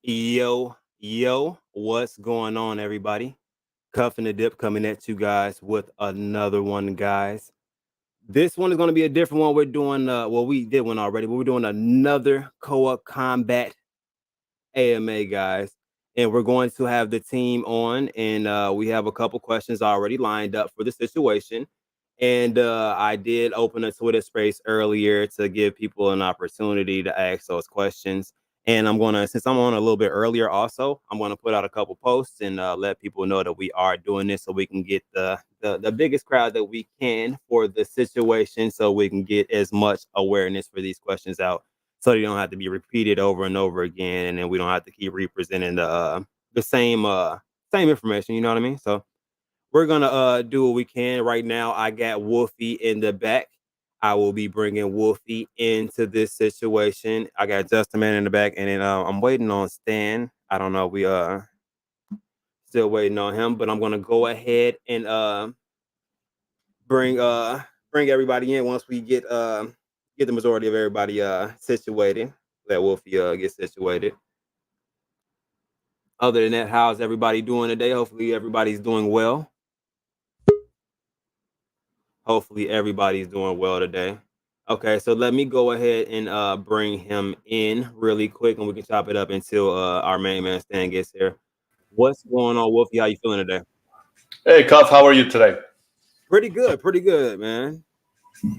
Yo, what's going on, everybody? Cuff and the Dip coming at you guys with another one, guys. This one is going to be a different one. We're doing, well, we did one already, but we're doing another Koa Combat AMA, guys. And we're going to have the team on, and we have a couple questions already lined up for the situation. And I did open a Twitter space earlier to give people an opportunity to ask those questions. And I'm gonna, since I'm on a little bit earlier, also, I'm gonna put out a couple posts and let people know that we are doing this so we can get the biggest crowd that we can for the situation, so we can get as much awareness for these questions out, so they don't have to be repeated over and over again, and then we don't have to keep representing the same information. You know what I mean? So we're gonna do what we can. Right now, I got Wolfie in the back. I will be bringing Wolfie into this situation. I got Justin Man in the back, and then I'm waiting on Stan. I don't know. We still waiting on him, but I'm gonna go ahead and bring bring everybody in once we get the majority of everybody situated. Let Wolfie get situated. Other than that, how's everybody doing today? Hopefully everybody's doing well. Hopefully everybody's doing well today. Okay, so let me go ahead and bring him in really quick, and we can chop it up until our main man Stan gets here. What's going on, Wolfie? How you feeling today? Hey, Cuff, how are you today? Pretty good, man.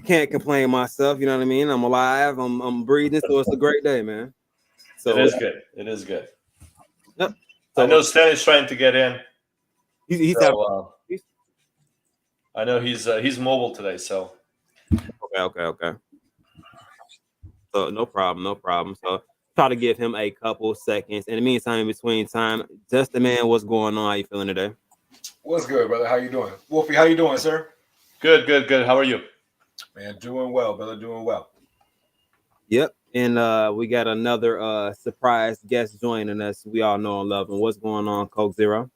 Can't complain myself, you know what I mean? I'm alive, I'm breathing, so it's a great day, man. So it is good. It is good. Yep. I So know Stan is trying to get in. he's I know he's mobile today, so okay. So no problem. So try to give him a couple seconds. In the meantime, in between time, just the man, what's going on? How you feeling today? What's good, brother? How you doing? Wolfie, how you doing, sir? good. How are you? Man, doing well, brother, doing well. Yep. And we got another surprise guest joining us. We all know and love him. What's going on, Coke Zero?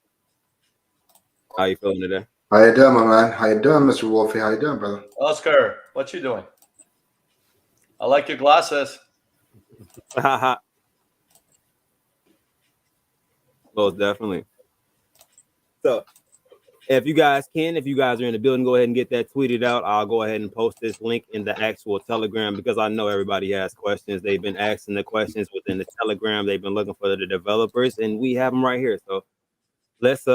How you feeling today? How you doing, my man? How you doing, Mr. Wolfie? How you doing, brother? Oscar, what you doing? I like your glasses. Most definitely. So if you guys are in the building, go ahead and get that tweeted out. I'll go ahead and post this link in the actual Telegram, because I know everybody has questions. They've been asking the questions within the Telegram. They've been looking for the developers, and we have them right here. So let's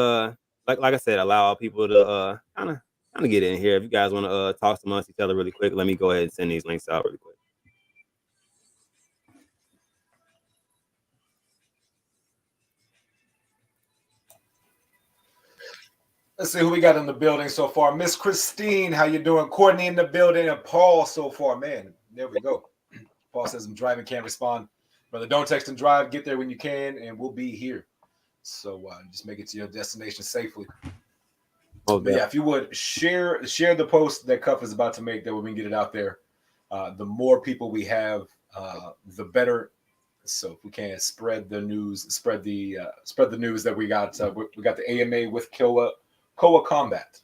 like I said, allow people to kind of get in here. If you guys want to talk amongst each other really quick, let me go ahead and send these links out really quick. Let's see who we got in the building so far. Miss Christine, how you doing? Courtney in the building, and Paul so far. Man, there we go. Paul says I'm driving, can't respond. Brother, don't text and drive. Get there when you can, and we'll be here. So just make it to your destination safely. But yeah, if you would share the post that Cuff is about to make, that we can get it out there. The more people we have, the better. So if we can spread the news, spread the news that we got the AMA with Koa Combat.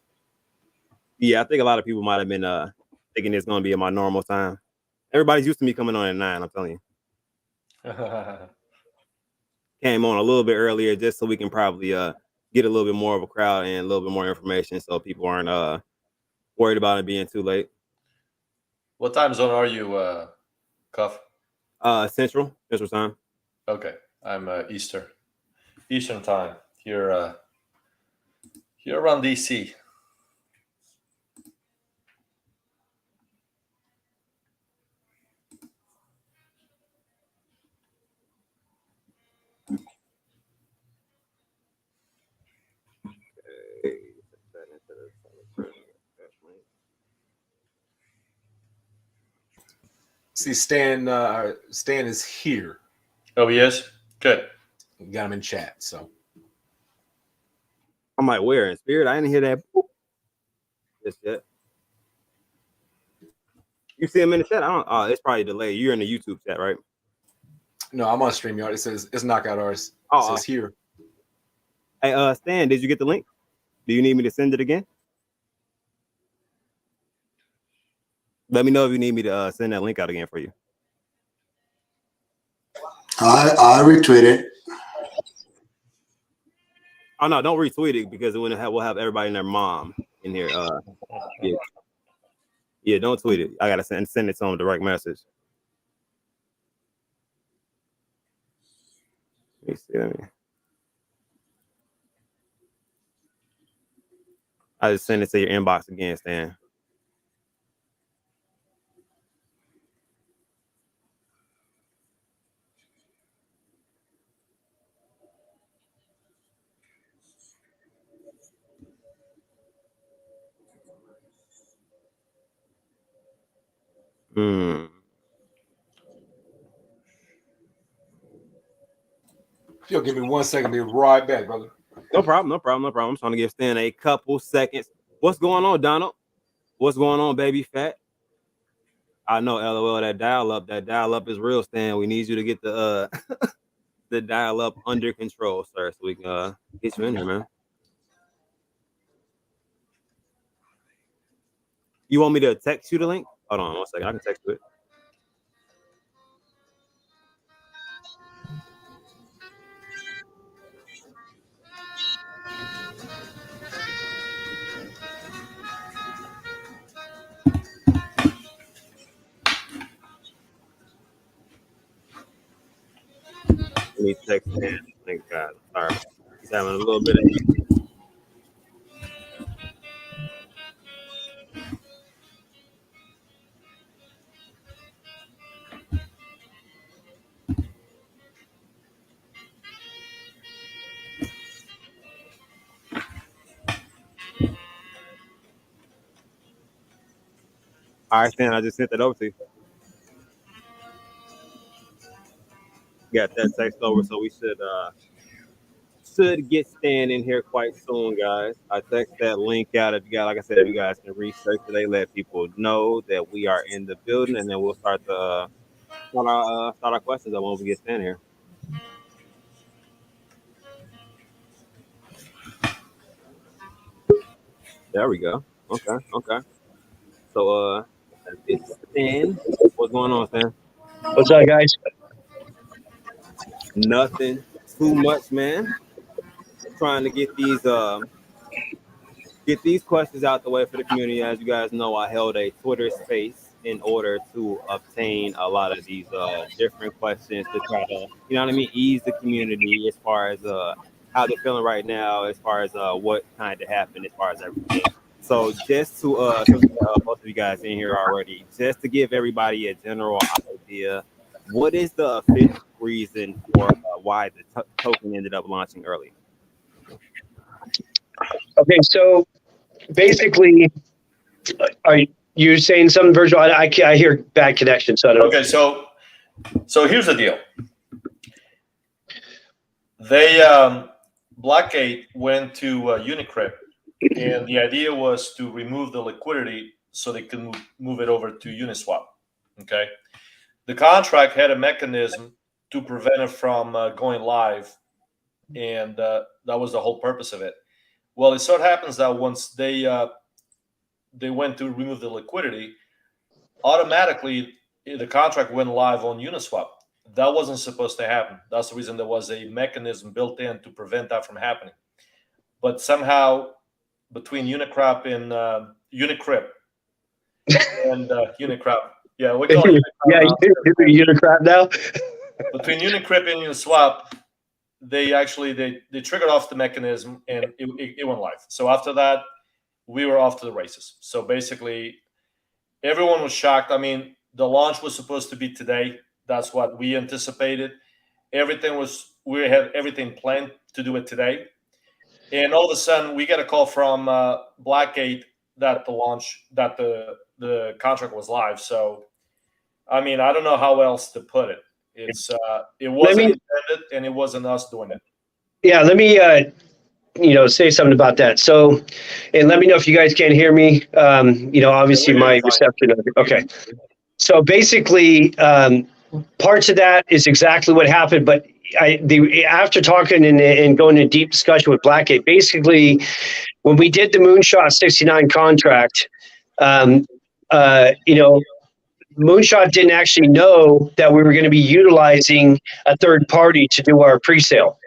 Yeah, I think a lot of people might have been thinking it's going to be at my normal time. Everybody's used to me coming on at 9. I'm telling you. Came on a little bit earlier just so we can probably get a little bit more of a crowd and a little bit more information, so people aren't worried about it being too late. What time zone are you, Cuff? Central time. Okay, I'm Eastern time here around DC. See, Stan is here. Oh, he is? Good. We got him in chat, so. I'm like, where? In spirit? I didn't hear that. Boop. Just yet. You see him in the chat? I don't. It's probably delayed. You're in the YouTube chat, right? No, I'm on StreamYard. It says it's Knockout Artist. It says here. Hey, Stan, did you get the link? Do you need me to send it again? Let me know if you need me to send that link out again for you. I retweeted. Oh no, don't retweet it because we'll have everybody and their mom in here. Yeah, don't tweet it. I gotta send it to them direct message. Let me see. I just send it to your inbox again, Stan. If you'll give me 1 second, I'll be right back, brother. No problem. I'm trying to give Stan a couple seconds. What's going on, Donald? What's going on, baby fat? I know, LOL, that dial up is real, Stan. We need you to get the the dial up under control, sir, so we can get you in here, man. You want me to text you the link? Hold on 1 second. I can text you it. Let me text him. Thank God. Sorry. He's having a little bit of All right, Stan, I just sent that over to you. Got that text over, so we should get Stan in here quite soon, guys. I text that link out. If you guys, like I said, if you guys can research today, let people know that we are in the building, and then we'll start our questions when we get Stan here. There we go. Okay. So it's Stan. What's going on, Stan? What's up, guys? Nothing too much, man. Trying to get these questions out the way for the community. As you guys know, I held a Twitter space in order to obtain a lot of these different questions to try to, you know what I mean, ease the community as far as how they're feeling right now, as far as what kind of happened, as far as everything. So just to most of you guys in here already, just to give everybody a general idea, what is the official reason for why the token ended up launching early? Okay, so basically, are you saying something, Virgil? I hear bad connection, so I don't know. Okay, so here's the deal. They Blackgate went to Unicrypt, and the idea was to remove the liquidity so they could move it over to Uniswap. Okay, the contract had a mechanism to prevent it from going live, and that was the whole purpose of it. Well, it so happens that once they went to remove the liquidity, automatically the contract went live on Uniswap. That wasn't supposed to happen. That's the reason there was a mechanism built in to prevent that from happening. But somehow, between Unicrypt and Unicrypt and Unicrypt, yeah, we call it Unicrypt now. Between Unicrypt and Uniswap, they triggered off the mechanism and it went live. So after that, we were off to the races. So basically, everyone was shocked. I mean, the launch was supposed to be today. That's what we anticipated. We had everything planned to do it today. And all of a sudden, we get a call from Blackgate that the contract was live. So, I mean, I don't know how else to put it. It wasn't intended, and it wasn't us doing it. Yeah, let me say something about that. So, and let me know if you guys can't hear me. Obviously my reception. Okay. So basically, parts of that is exactly what happened. But after talking and going into deep discussion with Blackgate, basically, when we did the Moonshot 69 contract, Moonshot didn't actually know that we were going to be utilizing a third party to do our pre-sale.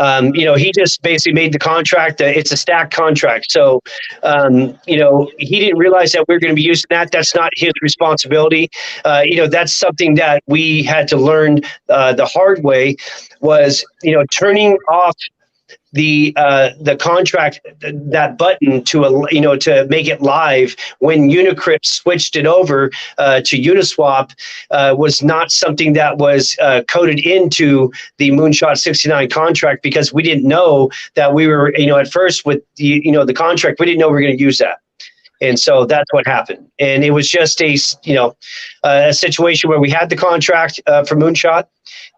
He just basically made the contract. It's a stacked contract. So, he didn't realize that we were going to be using that. That's not his responsibility. That's something that we had to learn the hard way was, turning off the contract, that button to make it live when Unicrypt switched it over to Uniswap was not something that was coded into the Moonshot 69 contract, because we didn't know that we were, at first with the contract, we didn't know we were going to use that. And so that's what happened. And it was just a situation where we had the contract for Moonshot,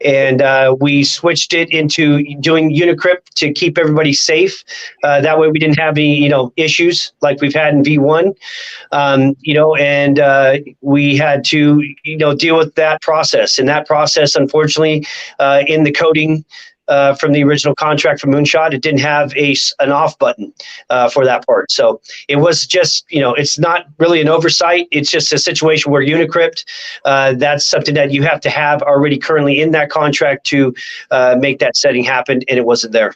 and we switched it into doing Unicrypt to keep everybody safe. That way we didn't have any, issues like we've had in V1, and we had to, deal with that process. And that process, unfortunately, in the coding from the original contract for Moonshot, it didn't have an off button for that part. So it was just, it's not really an oversight. It's just a situation where Unicrypt, that's something that you have to have already currently in that contract to make that setting happen, and it wasn't there.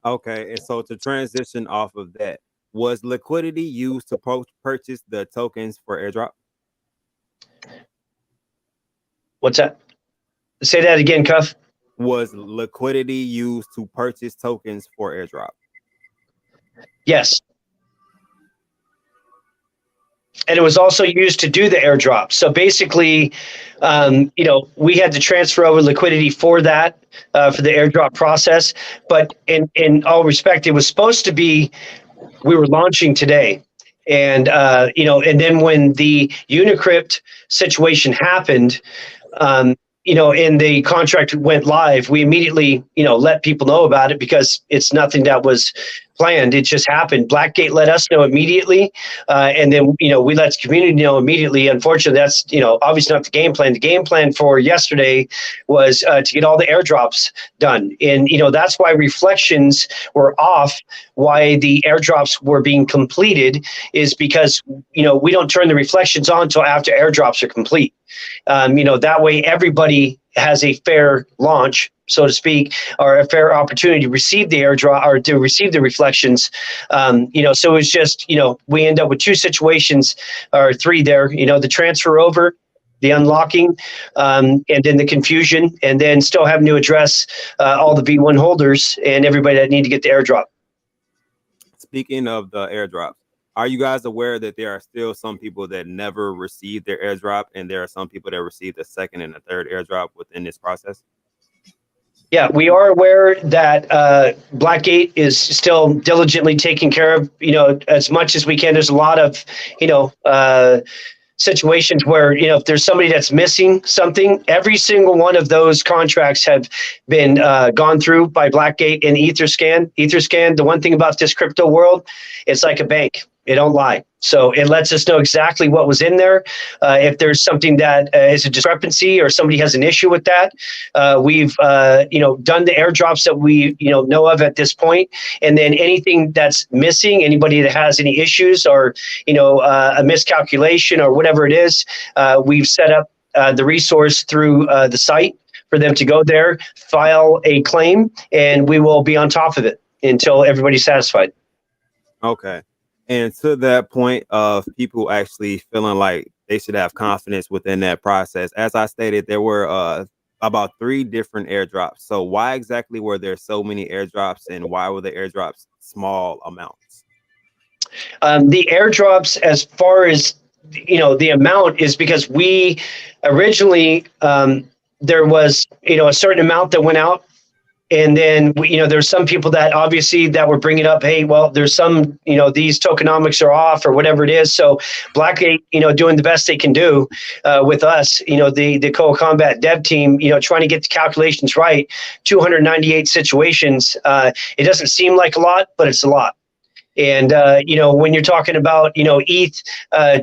Okay, and so to transition off of that, was liquidity used to purchase the tokens for airdrop? What's that? Say that again, Cuff. Was liquidity used to purchase tokens for airdrop? Yes. And it was also used to do the airdrop. So basically, we had to transfer over liquidity for that, for the airdrop process. But in all respect, it was supposed to be, we were launching today. And, and then when the Unicrypt situation happened, and the contract went live, we immediately, let people know about it, because it's nothing that was planned. It just happened. Blackgate let us know immediately. And then, we let the community know immediately. Unfortunately, that's, obviously not the game plan. The game plan for yesterday was to get all the airdrops done. And, that's why reflections were off. Why the airdrops were being completed is because, we don't turn the reflections on until after airdrops are complete. That way everybody has a fair launch, so to speak, or a fair opportunity to receive the airdrop or to receive the reflections. So it's just, we end up with two situations or three there, the transfer over, the unlocking, and then the confusion, and then still having to address all the V1 holders and everybody that need to get the airdrop. Speaking of the airdrops, are you guys aware that there are still some people that never received their airdrop, and there are some people that received a second and a third airdrop within this process? Yeah, we are aware that Blackgate is still diligently taking care of, as much as we can. There's a lot of, situations where, if there's somebody that's missing something, every single one of those contracts have been gone through by Blackgate and Etherscan. Etherscan, the one thing about this crypto world, it's like a bank. It don't lie. So it lets us know exactly what was in there. If there's something that is a discrepancy or somebody has an issue with that, we've done the airdrops that we know of at this point. And then anything that's missing, anybody that has any issues or a miscalculation or whatever it is, we've set up the resource through the site for them to go there, file a claim, and we will be on top of it until everybody's satisfied. Okay. And to that point of people actually feeling like they should have confidence within that process, as I stated, there were about 3 different airdrops. So why exactly were there so many airdrops, and why were the airdrops small amounts? The airdrops, as far as the amount, is because we originally there was a certain amount that went out. And then, there's some people that obviously that were bringing up, hey, well, there's some, these tokenomics are off or whatever it is. So Blackgate, doing the best they can do with us, the Koa Combat dev team, trying to get the calculations right. 298 situations. It doesn't seem like a lot, but it's a lot. And, when you're talking about, ETH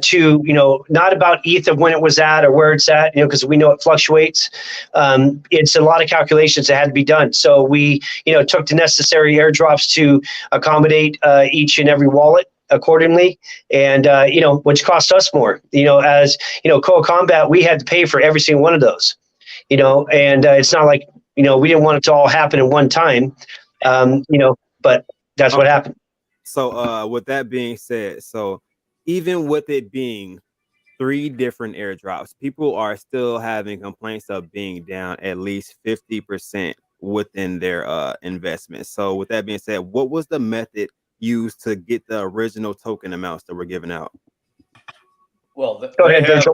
to, not about ETH of when it was at or where it's at, because we know it fluctuates. It's a lot of calculations that had to be done. So we, took the necessary airdrops to accommodate each and every wallet accordingly. And, which cost us more, as, Koa Combat, we had to pay for every single one of those, and it's not like we didn't want it to all happen at one time, but that's what happened. So with that being said, so even with it being 3 different airdrops, people are still having complaints of being down at least 50% within their investment. So with that being said, what was the method used to get the original token amounts that were given out? Well, Go ahead, Virgil.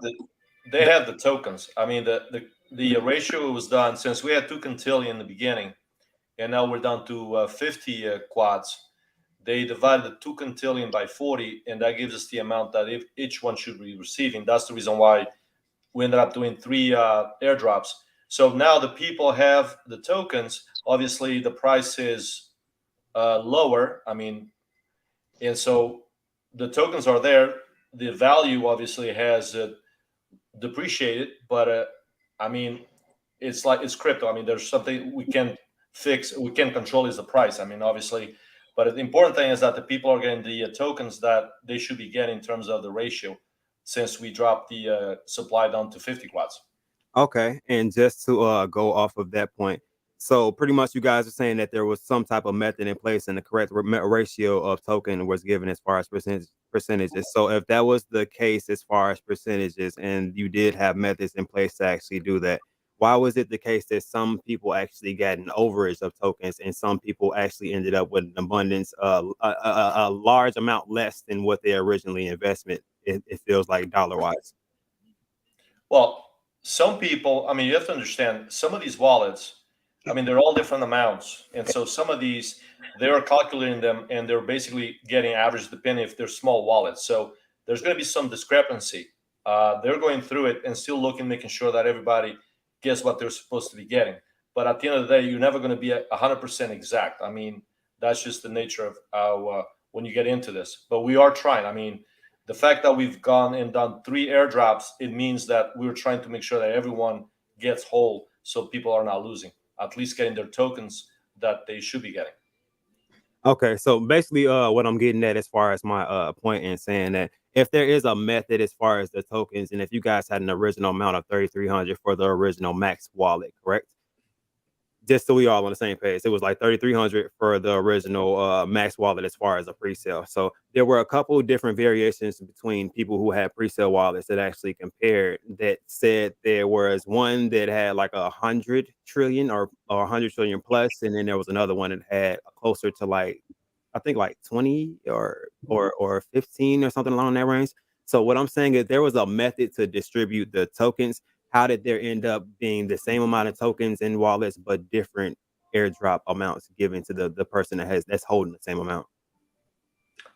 they have the tokens. I mean, the ratio was done since we had 2 quintillion in the beginning, and now we're down to 50 quads. They divided the 2 quintillion by 40, and that gives us the amount that each one should be receiving. That's the reason why we ended up doing 3 airdrops. So now the people have the tokens. Obviously, the price is lower. I mean, and so the tokens are there. The value obviously has depreciated, but I mean, it's crypto. I mean, there's something we can fix, we can control is the price. I mean, obviously. But the important thing is that the people are getting the tokens that they should be getting in terms of the ratio, since we dropped the supply down to 50 quads. Okay, and just to go off of that point, so pretty much you guys are saying that there was some type of method in place and the correct ratio of token was given as far as percentages. So if that was the case as far as percentages, and you did have methods in place to actually do that, why was it the case that some people actually got an overage of tokens and some people actually ended up with an abundance, a large amount less than what they originally invested? It feels like dollar-wise. Well, some people, I mean, you have to understand, some of these wallets, I mean, they're all different amounts. And so some of these, they're calculating them and they're basically getting average depending if they're small wallets. So there's going to be some discrepancy. They're going through it and still looking, making sure that everybody gets what they're supposed to be getting. But at the end of the day, you're never going to be 100% exact. I mean, that's just the nature of how, when you get into this. But we are trying. I mean, the fact that we've gone and done 3 airdrops, it means that we're trying to make sure that everyone gets whole so people are not losing, at least getting their tokens that they should be getting. Okay, so basically what I'm getting at as far as my point in saying that if there is a method as far as the tokens, and if you guys had an original amount of 3,300 for the original max wallet, correct? Just so we all on the same page, it was like 3,300 for the original max wallet as far as a pre-sale. So there were a couple of different variations between people who had pre-sale wallets that actually compared, that said there was one that had like 100 trillion or 100 trillion plus, and then there was another one that had closer to like, I think like 20 or 15 or something along that range. So what I'm saying is there was a method to distribute the tokens. How did there end up being the same amount of tokens in wallets, but different airdrop amounts given to the person that's holding the same amount?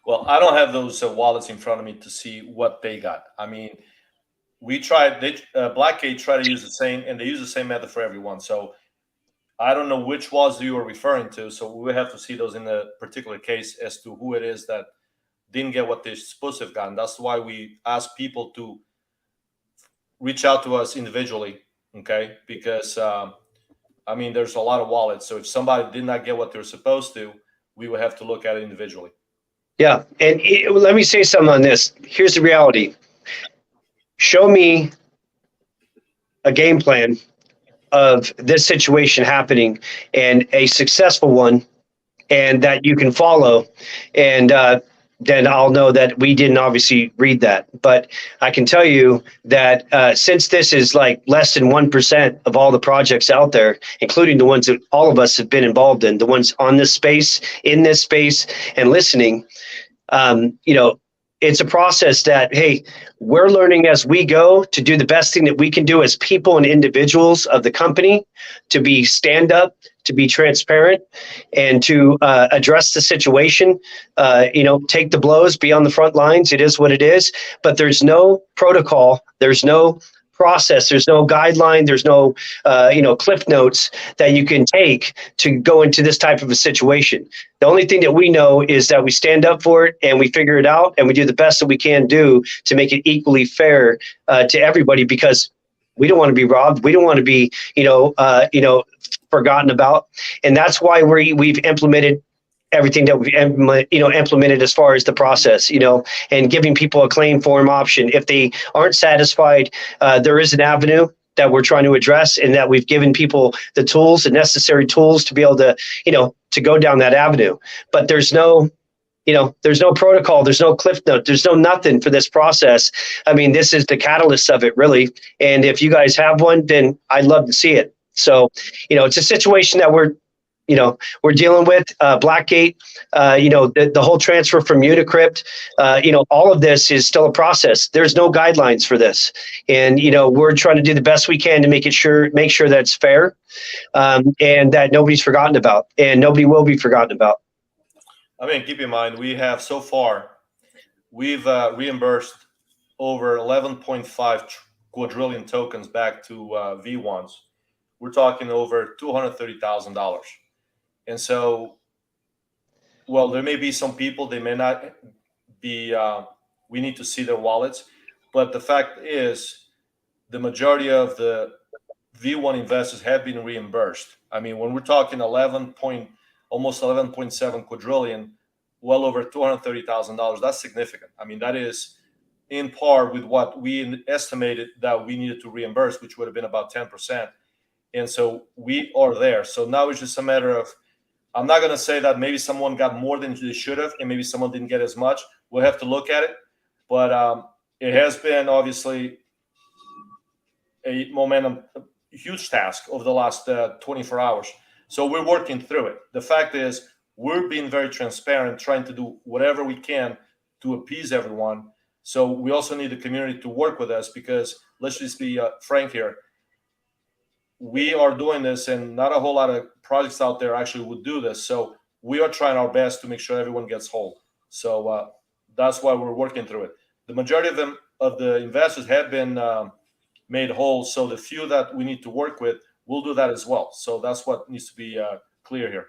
Well, I don't have those wallets in front of me to see what they got. I mean, we tried, Blackgate tried to use the same, and they use the same method for everyone. So I don't know which wallets you are referring to. So we would have to see those in the particular case as to who it is that didn't get what they're supposed to have gotten. That's why we ask people to reach out to us individually, okay? Because, I mean, there's a lot of wallets. So if somebody did not get what they're supposed to, we would have to look at it individually. Yeah, and let me say something on this. Here's the reality. Show me a game plan of this situation happening, and a successful one, and that you can follow, and then I'll know that we didn't obviously read that. But I can tell you that since this is like less than 1% of all the projects out there, including the ones that all of us have been involved in, the ones on this space, in this space, and listening, it's a process that, hey, we're learning as we go to do the best thing that we can do as people and individuals of the company, to be stand up, to be transparent, and to address the situation, take the blows, be on the front lines. It is what it is, but there's no protocol. There's no process. There's no guideline. There's no, cliff notes that you can take to go into this type of a situation. The only thing that we know is that we stand up for it and we figure it out, and we do the best that we can do to make it equally fair to everybody, because we don't want to be robbed. We don't want to be, forgotten about. And that's why we've implemented everything that we've implemented as far as the process, and giving people a claim form option. If they aren't satisfied, there is an avenue that we're trying to address, and that we've given people the tools, the necessary tools to be able to, to go down that avenue. But there's no protocol, there's no cliff note, there's no nothing for this process. I mean, this is the catalyst of it, really. And if you guys have one, then I'd love to see it. So, it's a situation that we're dealing with. Blackgate, the whole transfer from Unicrypt, all of this is still a process. There's no guidelines for this. And, we're trying to do the best we can to make sure that it's fair, and that nobody's forgotten about, and nobody will be forgotten about. I mean, keep in mind, we've reimbursed over 11.5 quadrillion tokens back to V1s. We're talking over $230,000. And so, well, there may be some people, they may not be, we need to see their wallets. But the fact is, the majority of the V1 investors have been reimbursed. I mean, when we're talking almost 11.7 quadrillion, well over $230,000, that's significant. I mean, that is in par with what we estimated that we needed to reimburse, which would have been about 10%. And so we are there. So now it's just a matter of, I'm not going to say that maybe someone got more than they should have, and maybe someone didn't get as much. We'll have to look at it. But it has been obviously a huge task over the last 24 hours. So we're working through it. The fact is, we're being very transparent, trying to do whatever we can to appease everyone. So we also need the community to work with us, because let's just be frank here. We are doing this, and not a whole lot of projects out there actually would do this. So we are trying our best to make sure everyone gets whole. So that's why we're working through it. The majority of the investors have been made whole. So the few that we need to work with, we'll do that as well. So that's what needs to be clear here.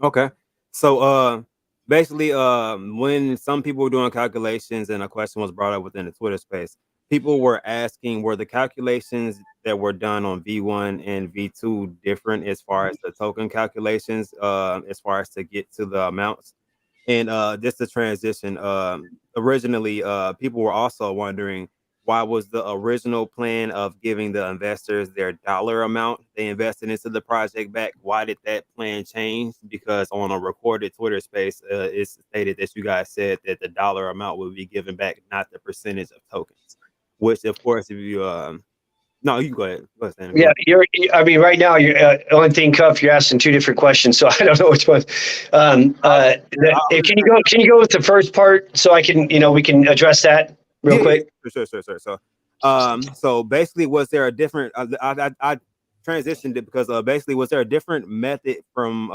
Okay. So basically, when some people were doing calculations and a question was brought up within the Twitter space, people were asking, were the calculations that were done on V1 and V2 different as far as the token calculations, as far as to get to the amounts? And just to transition, originally, people were also wondering, why was the original plan of giving the investors their dollar amount they invested into the project back? Why did that plan change? Because on a recorded Twitter space, it's stated that you guys said that the dollar amount would be given back, not the percentage of tokens. Which, of course, if you no, you can go ahead. Go ahead, Stan. Yeah, right now, you're only thing, Cuff, you're asking two different questions, so I don't know which one. Can you go with the first part so I can, we can address that real quick? Sure. So basically, was there a different? I transitioned it because basically, was there a different method from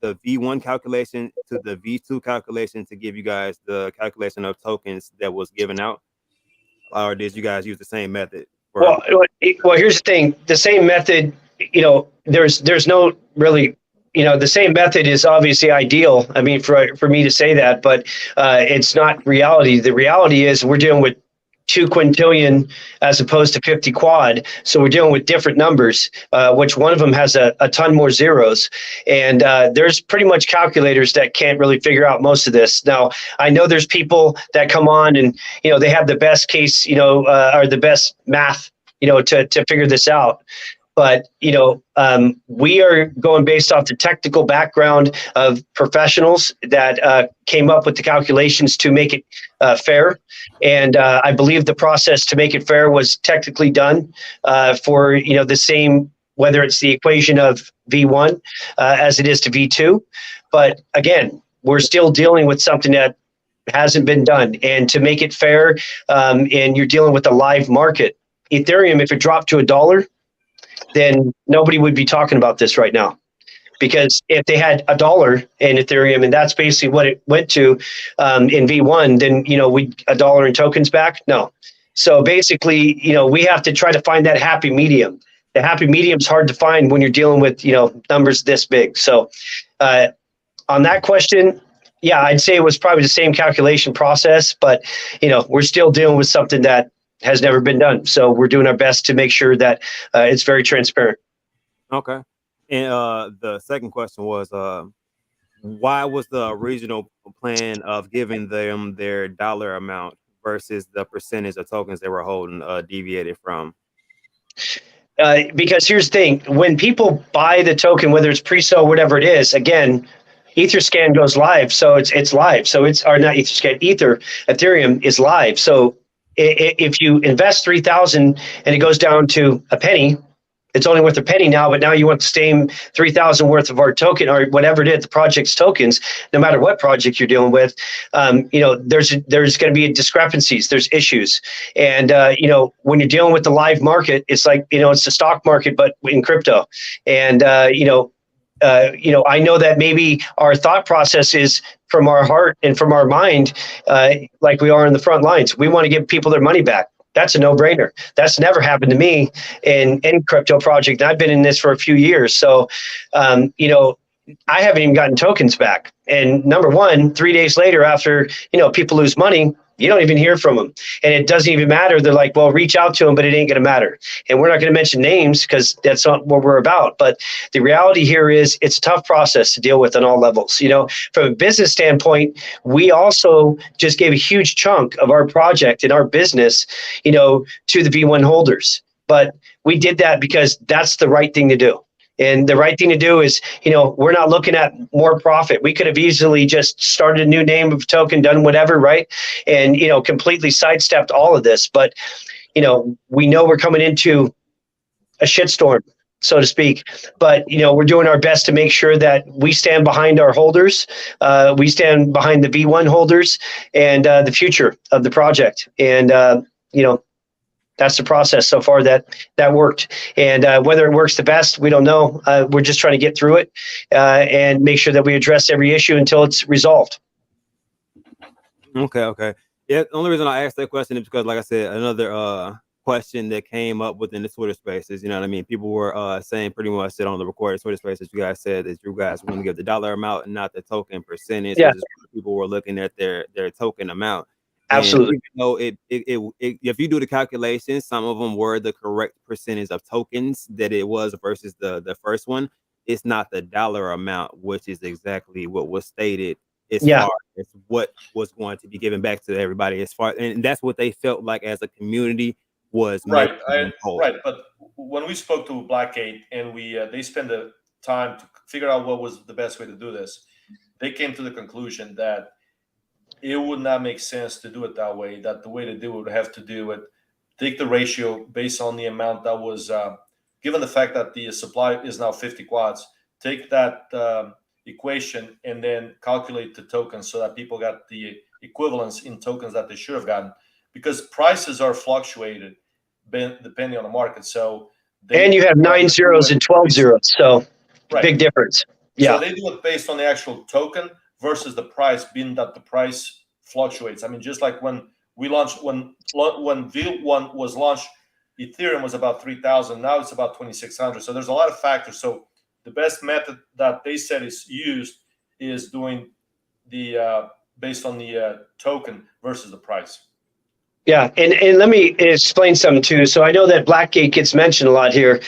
the V1 calculation to the V2 calculation to give you guys the calculation of tokens that was given out, or did you guys use the same method? Well, here's the thing. The same method, there's no really, the same method is obviously ideal. I mean, for me to say that, but it's not reality. The reality is we're dealing with 2 quintillion as opposed to 50 quad. So we're dealing with different numbers, which one of them has a ton more zeros. And there's pretty much calculators that can't really figure out most of this. Now, I know there's people that come on and, they have the best case, or the best math, to figure this out. But, we are going based off the technical background of professionals that came up with the calculations to make it fair. And I believe the process to make it fair was technically done for, the same, whether it's the equation of V1 as it is to V2. But again, we're still dealing with something that hasn't been done. And to make it fair, and you're dealing with a live market, Ethereum, if it dropped to $1, then nobody would be talking about this right now. Because if they had $1 in Ethereum, and that's basically what it went to in V1, then, we $1 in tokens back? No. So basically, we have to try to find that happy medium. The happy medium is hard to find when you're dealing with, numbers this big. So on that question, yeah, I'd say it was probably the same calculation process, but, we're still dealing with something that has never been done. So we're doing our best to make sure that it's very transparent. Okay. And the second question was, why was the original plan of giving them their dollar amount versus the percentage of tokens they were holding deviated from? because here's the thing: when people buy the token, whether it's pre-sale, whatever it is, again, Etherscan goes live, so it's live. So it's or not Etherscan, Ethereum is live. So if you invest 3,000 and it goes down to a penny, it's only worth a penny now, but now you want the same 3,000 worth of our token or whatever it is, the project's tokens, no matter what project you're dealing with, there's going to be discrepancies, there's issues. And, when you're dealing with the live market, it's like, it's the stock market, but in crypto. And, I know that maybe our thought process is from our heart and from our mind, like we are in the front lines. We want to give people their money back. That's a no-brainer. That's never happened to me in any crypto project. I've been in this for a few years. So, I haven't even gotten tokens back. And number one, 3 days later, after, people lose money, you don't even hear from them. And it doesn't even matter. They're like, well, reach out to them, but it ain't going to matter. And we're not going to mention names because that's not what we're about. But the reality here is it's a tough process to deal with on all levels. From a business standpoint, we also just gave a huge chunk of our project and our business, to the V1 holders. But we did that because that's the right thing to do. And the right thing to do is, we're not looking at more profit. We could have easily just started a new name of token, done whatever, right? And, completely sidestepped all of this. But, we know we're coming into a shitstorm, so to speak. But, we're doing our best to make sure that we stand behind our holders. We stand behind the V1 holders and the future of the project. And, that's the process so far that worked. And whether it works the best, we don't know. We're just trying to get through it and make sure that we address every issue until it's resolved. Okay. Yeah, the only reason I asked that question is because, like I said, another question that came up within the Twitter spaces, you know what I mean? People were saying pretty much on the recorded Twitter spaces, you guys said that you guys want to give the dollar amount and not the token percentage. Yeah. People were looking at their token amount. Absolutely. If you do the calculations, some of them were the correct percentage of tokens that it was versus the first one. It's not the dollar amount, which is exactly what was stated as far as what was going to be given back to everybody. And that's what they felt like as a community was right. Right. But when we spoke to Blackgate and they spent the time to figure out what was the best way to do this, they came to the conclusion that it would not make sense to do it that way, that the way to do it would have to do it, take the ratio based on the amount that was, given the fact that the supply is now 50 quads, take that equation and then calculate the tokens so that people got the equivalence in tokens that they should have gotten, because prices are fluctuated depending on the market. So and you have 9 zeros and 12 zeros. So big difference. Yeah. So they do it based on the actual token versus the price, being that the price fluctuates. I mean, just like when we launched, when V1 was launched, Ethereum was about 3,000. Now it's about 2,600. So there's a lot of factors. So the best method that they said is used is doing the based on the token versus the price. Yeah, and let me explain something too. So I know that Blackgate gets mentioned a lot here.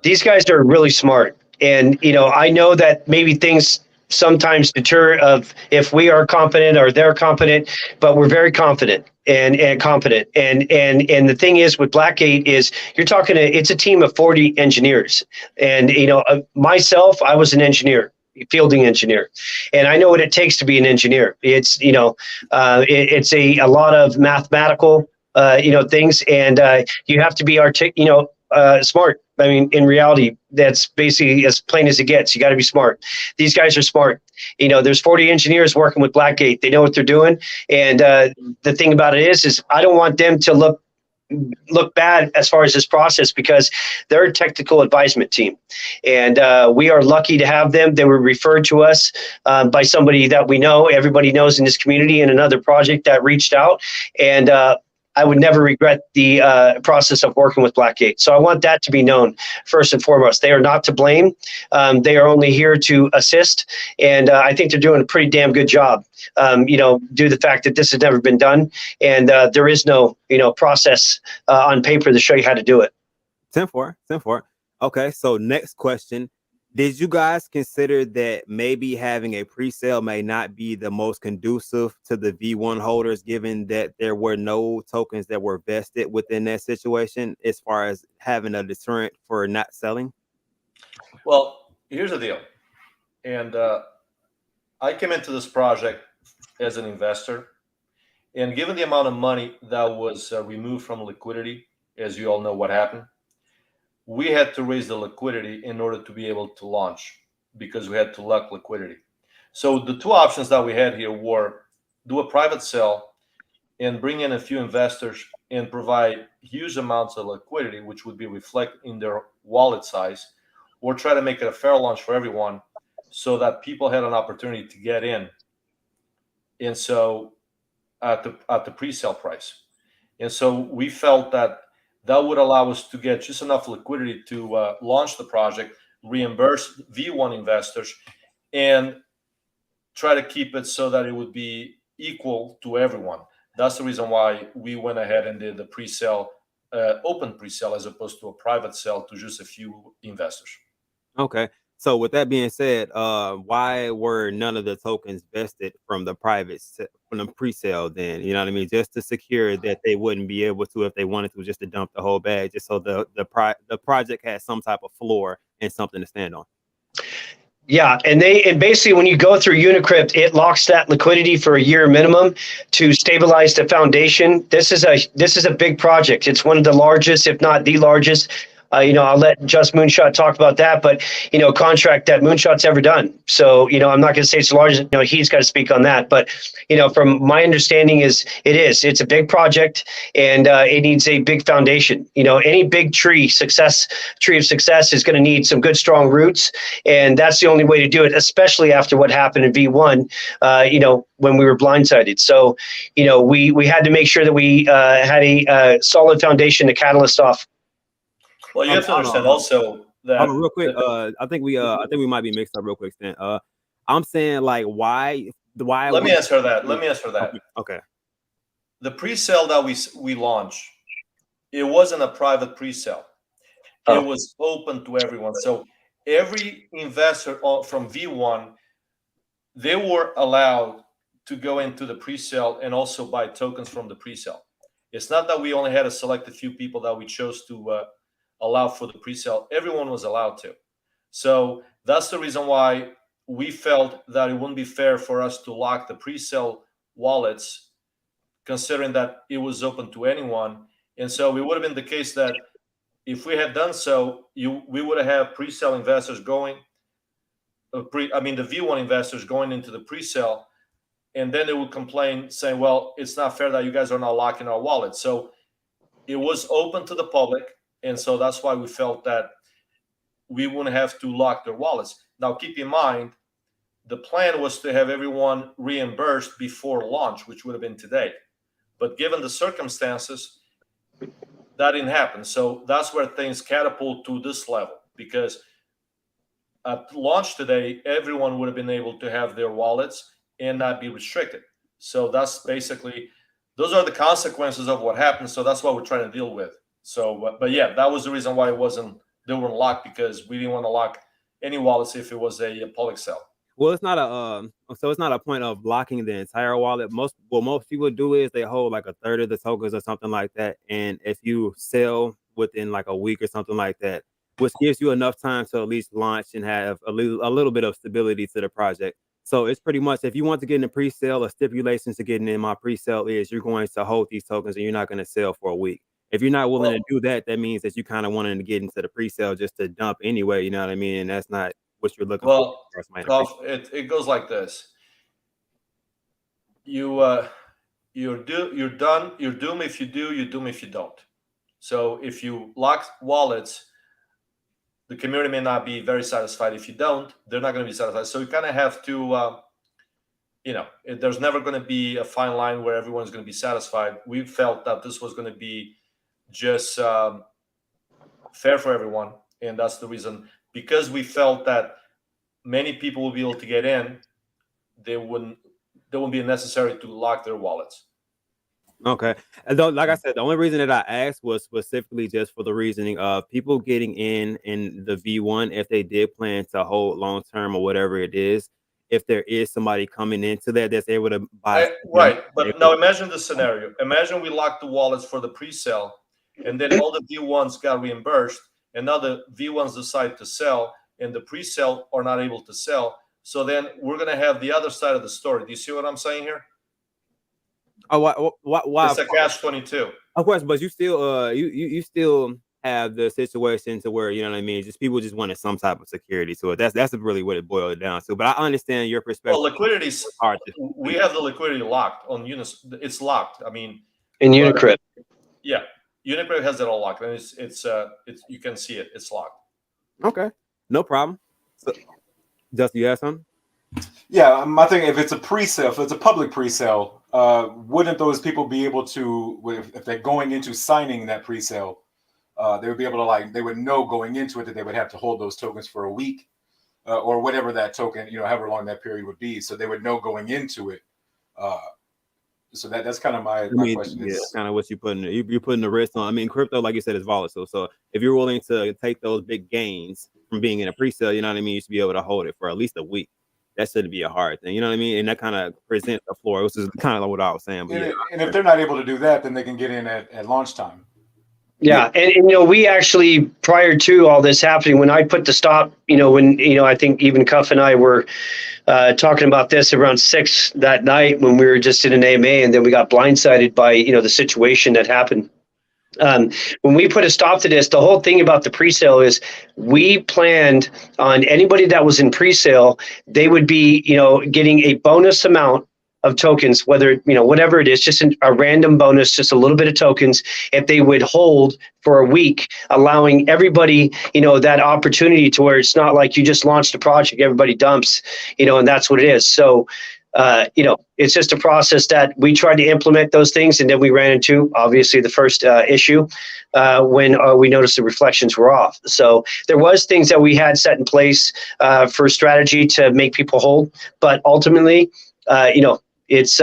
These guys are really smart, and I know that maybe things sometimes deter of if we are confident or they're confident, but we're very confident and competent. And the thing is with Blackgate is you're talking it's a team of 40 engineers. And myself, I was an engineer, fielding engineer, and I know what it takes to be an engineer. It's it's a lot of mathematical things, and you have to be smart. I mean, in reality, that's basically as plain as it gets. You got to be smart. These guys are smart. There's 40 engineers working with Blackgate. They know what they're doing. And the thing about it is I don't want them to look bad as far as this process, because they're a technical advisement team. And we are lucky to have them. They were referred to us by somebody that we know, everybody knows in this community, in another project that reached out. And I would never regret the process of working with Blackgate. So I want that to be known first and foremost. They are not to blame. They are only here to assist. And I think they're doing a pretty damn good job, due to the fact that this has never been done. And there is no, process on paper to show you how to do it. 10-4. Okay, so next question. Did you guys consider that maybe having a pre-sale may not be the most conducive to the V1 holders, given that there were no tokens that were vested within that situation, as far as having a deterrent for not selling? Well, here's the deal. And I came into this project as an investor. And given the amount of money that was removed from liquidity, as you all know what happened, we had to raise the liquidity in order to be able to launch because we had to lock liquidity. So the two options that we had here were do a private sale and bring in a few investors and provide huge amounts of liquidity, which would be reflected in their wallet size, or try to make it a fair launch for everyone so that people had an opportunity to get in. And so at the pre-sale price. And so we felt that would allow us to get just enough liquidity to launch the project, reimburse V1 investors, and try to keep it so that it would be equal to everyone. That's the reason why we went ahead and did the pre-sale, open pre-sale, as opposed to a private sale to just a few investors. Okay. So with that being said, why were none of the tokens vested from the from the pre-sale then? You know what I mean? Just to secure that they wouldn't be able to, if they wanted to, just to dump the whole bag, just so the project has some type of floor and something to stand on. Yeah, and basically when you go through Unicrypt, it locks that liquidity for a year minimum to stabilize the foundation. This is a big project. It's one of the largest, if not the largest. I'll let Just Moonshot talk about that, but contract that Moonshot's ever done. So I'm not going to say it's the largest. He's got to speak on that. But from my understanding, it's a big project, and it needs a big foundation. Any big tree of success is going to need some good strong roots, and that's the only way to do it. Especially after what happened in V1. When we were blindsided. So we had to make sure that we had a solid foundation to catalyst off. Well, you have to understand also that real quick. I think we might be mixed up real quick, Stan. I'm saying, like, why? Let me answer that. Okay. The pre-sale that we launched, it wasn't a private pre-sale. It was open to everyone. So every investor from V1, they were allowed to go into the pre-sale and also buy tokens from the pre-sale. It's not that we only had a selected few people that we chose to allow for the pre-sale. Everyone was allowed to. So that's the reason why we felt that it wouldn't be fair for us to lock the pre-sale wallets, considering that it was open to anyone. And so it would have been the case that if we had done so, we would have pre-sale investors going, the V1 investors going into the pre-sale, and then they would complain saying, well, it's not fair that you guys are not locking our wallets. So it was open to the public. And so that's why we felt that we wouldn't have to lock their wallets. Now, keep in mind, the plan was to have everyone reimbursed before launch, which would have been today. But given the circumstances, that didn't happen. So that's where things catapult to this level, because at launch today, everyone would have been able to have their wallets and not be restricted. So that's basically, those are the consequences of what happened. So that's what we're trying to deal with. So, but yeah, that was the reason why they weren't locked, because we didn't want to lock any wallets if it was a public sale. Well, it's not a point of blocking the entire wallet. Most people do is they hold like a third of the tokens or something like that. And if you sell within like a week or something like that, which gives you enough time to at least launch and have a little bit of stability to the project. So it's pretty much, if you want to get in a pre-sale, a stipulation to getting in my pre-sale is you're going to hold these tokens and you're not going to sell for a week. If you're not willing to do that, that means that you kind of wanted to get into the pre-sale just to dump anyway. You know what I mean? And that's not what you're looking for. It goes like this. You're done. You're doomed if you do. You're doomed if you don't. So if you lock wallets, the community may not be very satisfied. If you don't, they're not going to be satisfied. So you kind of have to, there's never going to be a fine line where everyone's going to be satisfied. We felt that this was going to be just fair for everyone, and that's the reason. Because we felt that many people will be able to get in, they wouldn't be necessary to lock their wallets. Okay. And though, like I said, the only reason that I asked was specifically just for the reasoning of people getting in the V1 if they did plan to hold long term or whatever it is. If there is somebody coming into that that's able to buy, Right, but now imagine the scenario. Imagine we locked the wallets for the pre-sale, and then all the V1s got reimbursed, and now the V1s decide to sell, and the pre-sale are not able to sell. So then we're gonna have the other side of the story. Do you see what I'm saying here? Oh, why? It's a catch-22. Of course, but you still, you still have the situation to where, you know what I mean. Just people just wanted some type of security to it. That's really what it boiled down to. But I understand your perspective. Well, liquidity's hard to, we have the liquidity locked on Unis. It's locked. I mean, In Unicrypt. yeah, Unicrypt has it all locked, and it's you can see it. It's locked. okay, no problem. So, Justin, you have something? Yeah, I think if it's a pre-sale, if it's a public pre-sale, wouldn't those people be able to, if they're going into signing that pre-sale, they would be able to they would know going into it that they would have to hold those tokens for a week or whatever that token, however long that period would be. So they would know going into it. So that's kind of my question. Yeah, kind of what you putting. You're putting the risk on. I mean, crypto, like you said, is volatile. So if you're willing to take those big gains from being in a pre-sale, you know what I mean, you should be able to hold it for at least a week. That shouldn't be a hard thing, you know what I mean? And that kind of presents the floor, which is kind of like what I was saying. But and if they're not able to do that, then they can get in at launch time. Yeah, and we actually, prior to all this happening, when I put the stop, when I think even Cuff and I were talking about this around 6 that night when we were just in an AMA, and then we got blindsided by the situation that happened. When we put a stop to this, the whole thing about the pre-sale is we planned on anybody that was in pre-sale, they would be, getting a bonus amount of tokens, whether, whatever it is, just a random bonus, just a little bit of tokens, if they would hold for a week, allowing everybody, that opportunity to where it's not like you just launched a project, everybody dumps, and that's what it is. So, it's just a process that we tried to implement those things. And then we ran into, obviously, the first issue when we noticed the reflections were off. So there was things that we had set in place for strategy to make people hold. But ultimately, it's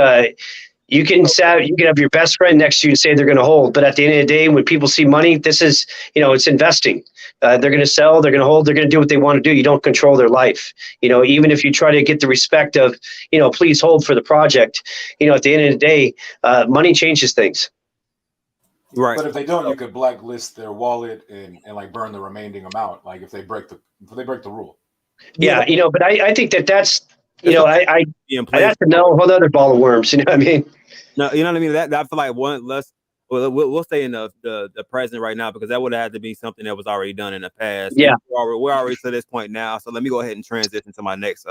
you can have your best friend next to you and say they're going to hold. But at the end of the day, when people see money, this is, it's investing. They're going to sell, they're going to hold, they're going to do what they want to do. You don't control their life. Even if you try to get the respect of, please hold for the project, at the end of the day, money changes things. Right. But if they don't, you could blacklist their wallet and burn the remaining amount. Like if they break the rule. Yeah. But I think that's, I have to know a whole other ball of worms. You know what I mean? No, you know what I mean? That I feel like we'll stay in the present right now, because that would have had to be something that was already done in the past. Yeah, we're already to this point now. So let me go ahead and transition to my next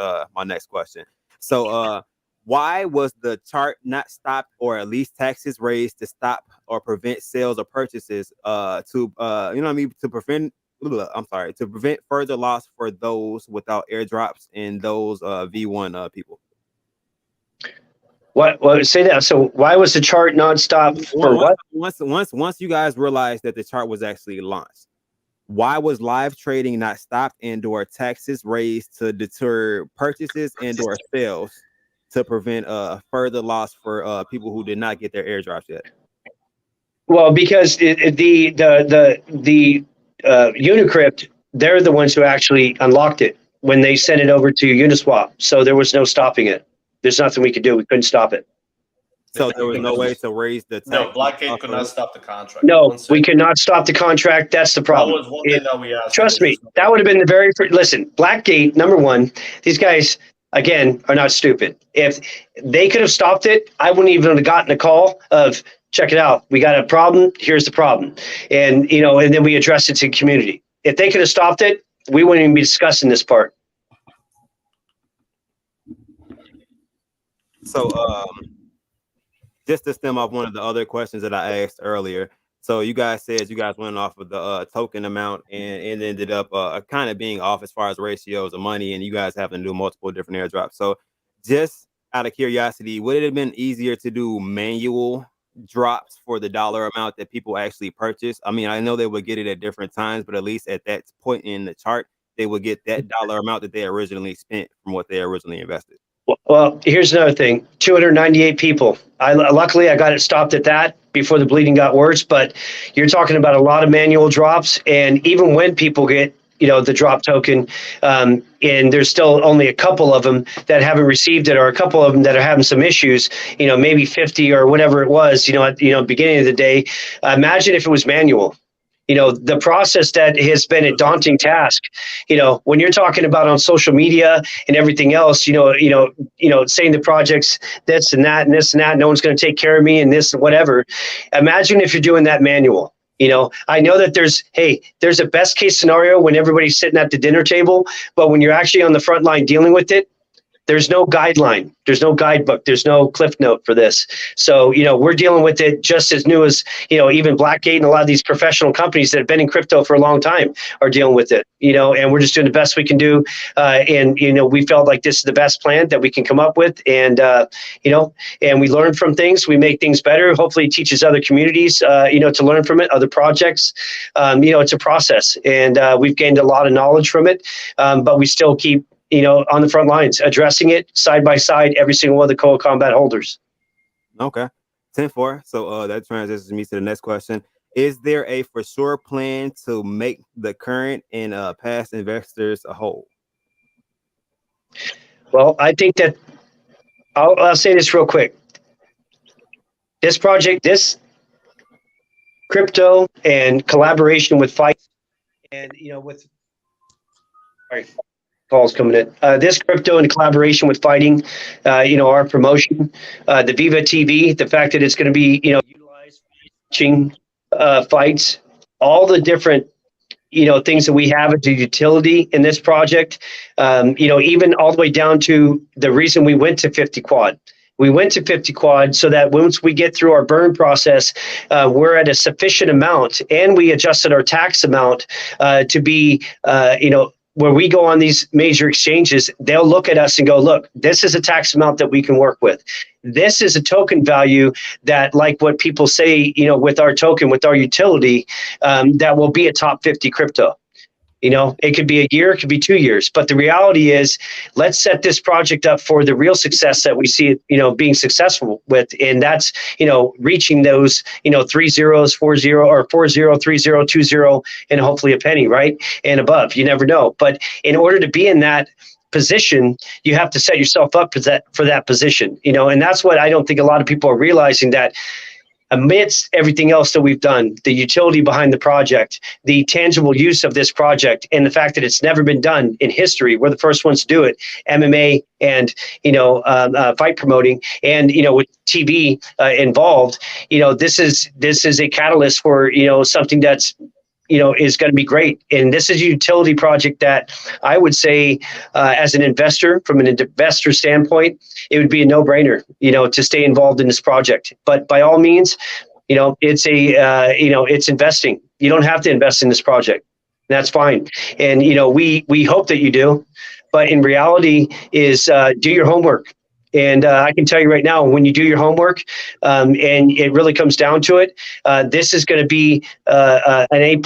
question. So why was the chart not stopped, or at least taxes raised to stop or prevent sales or purchases to prevent further loss for those without airdrops and those V1 people? What? Say that. So why was the chart non-stop for what? Once you guys realized that the chart was actually launched, why was live trading not stopped and/or taxes raised to deter purchases and/or sales to prevent further loss for people who did not get their airdrops yet? Well, because the Unicrypt, they're the ones who actually unlocked it when they sent it over to Uniswap. So there was no stopping it. There's nothing we could do. We couldn't stop it. So there was no way to raise the tax. No, Blackgate could not stop the contract. No, we could not stop the contract. That's the problem. That was one thing that we asked. Trust me, that would have been the very first. Listen, Blackgate, number one, these guys, again, are not stupid. If they could have stopped it, I wouldn't even have gotten a call of, check it out, we got a problem, here's the problem. And, and then we addressed it to the community. If they could have stopped it, we wouldn't even be discussing this part. So just to stem off one of the other questions that I asked earlier. So you guys said you guys went off of the token amount, and it ended up kind of being off as far as ratios of money, and you guys having to do multiple different airdrops. So just out of curiosity, would it have been easier to do manual drops for the dollar amount that people actually purchase? I mean, I know they would get it at different times, but at least at that point in the chart, they would get that dollar amount that they originally spent from what they originally invested. Well, here's another thing: 298 people. Luckily I got it stopped at that before the bleeding got worse. But you're talking about a lot of manual drops, and even when people get the drop token, and there's still only a couple of them that haven't received it, or a couple of them that are having some issues. Maybe 50 or whatever it was. At beginning of the day. Imagine if it was manual. The process that has been a daunting task. When you're talking about on social media and everything else, saying the project's this and that and this and that, no one's going to take care of me and this and whatever. Imagine if you're doing that manual. I know that there's a best case scenario when everybody's sitting at the dinner table, but when you're actually on the front line dealing with it, there's no guideline, there's no guidebook, there's no cliff note for this. So, we're dealing with it just as new as, even Blackgate and a lot of these professional companies that have been in crypto for a long time are dealing with it, and we're just doing the best we can do. And we felt like this is the best plan that we can come up with. And, and we learn from things, we make things better. Hopefully it teaches other communities, to learn from it, other projects. It's a process, and we've gained a lot of knowledge from it, but we still keep on the front lines, addressing it side by side, every single one of the Koa Combat holders. Okay. 10-4. So that transitions me to the next question. Is there a for sure plan to make the current and past investors a whole? Well, I think that I'll say this real quick. This project, this crypto and collaboration with Fight, and with calls coming in. This crypto in collaboration with Fighting, our promotion, the Viva TV, the fact that it's going to be, utilized watching fights, all the different, things that we have as a utility in this project, even all the way down to the reason we went to 50 quad. We went to 50 quad so that once we get through our burn process, we're at a sufficient amount, and we adjusted our tax amount to be, where we go on these major exchanges, they'll look at us and go, look, this is a tax amount that we can work with. This is a token value that, like what people say, with our token, with our utility, that will be a top 50 crypto. It could be a year, it could be 2 years. But the reality is, let's set this project up for the real success that we see it, being successful with. And that's, reaching those, 3 zeros, 4 0 or 4 0, 3 0, 2 0, and hopefully a penny, right? And above, you never know. But in order to be in that position, you have to set yourself up for that position, and that's what I don't think a lot of people are realizing, that amidst everything else that we've done, the utility behind the project, the tangible use of this project, and the fact that it's never been done in history, we're the first ones to do it, MMA and, fight promoting, and, with TV involved, this is a catalyst for, something that's, is going to be great. And this is a utility project that I would say, as an investor, from an investor standpoint, it would be a no-brainer, to stay involved in this project. But by all means, it's it's investing. You don't have to invest in this project. That's fine. And, we hope that you do, but in reality is, do your homework. And I can tell you right now, when you do your homework, and it really comes down to it, this is going to be an A+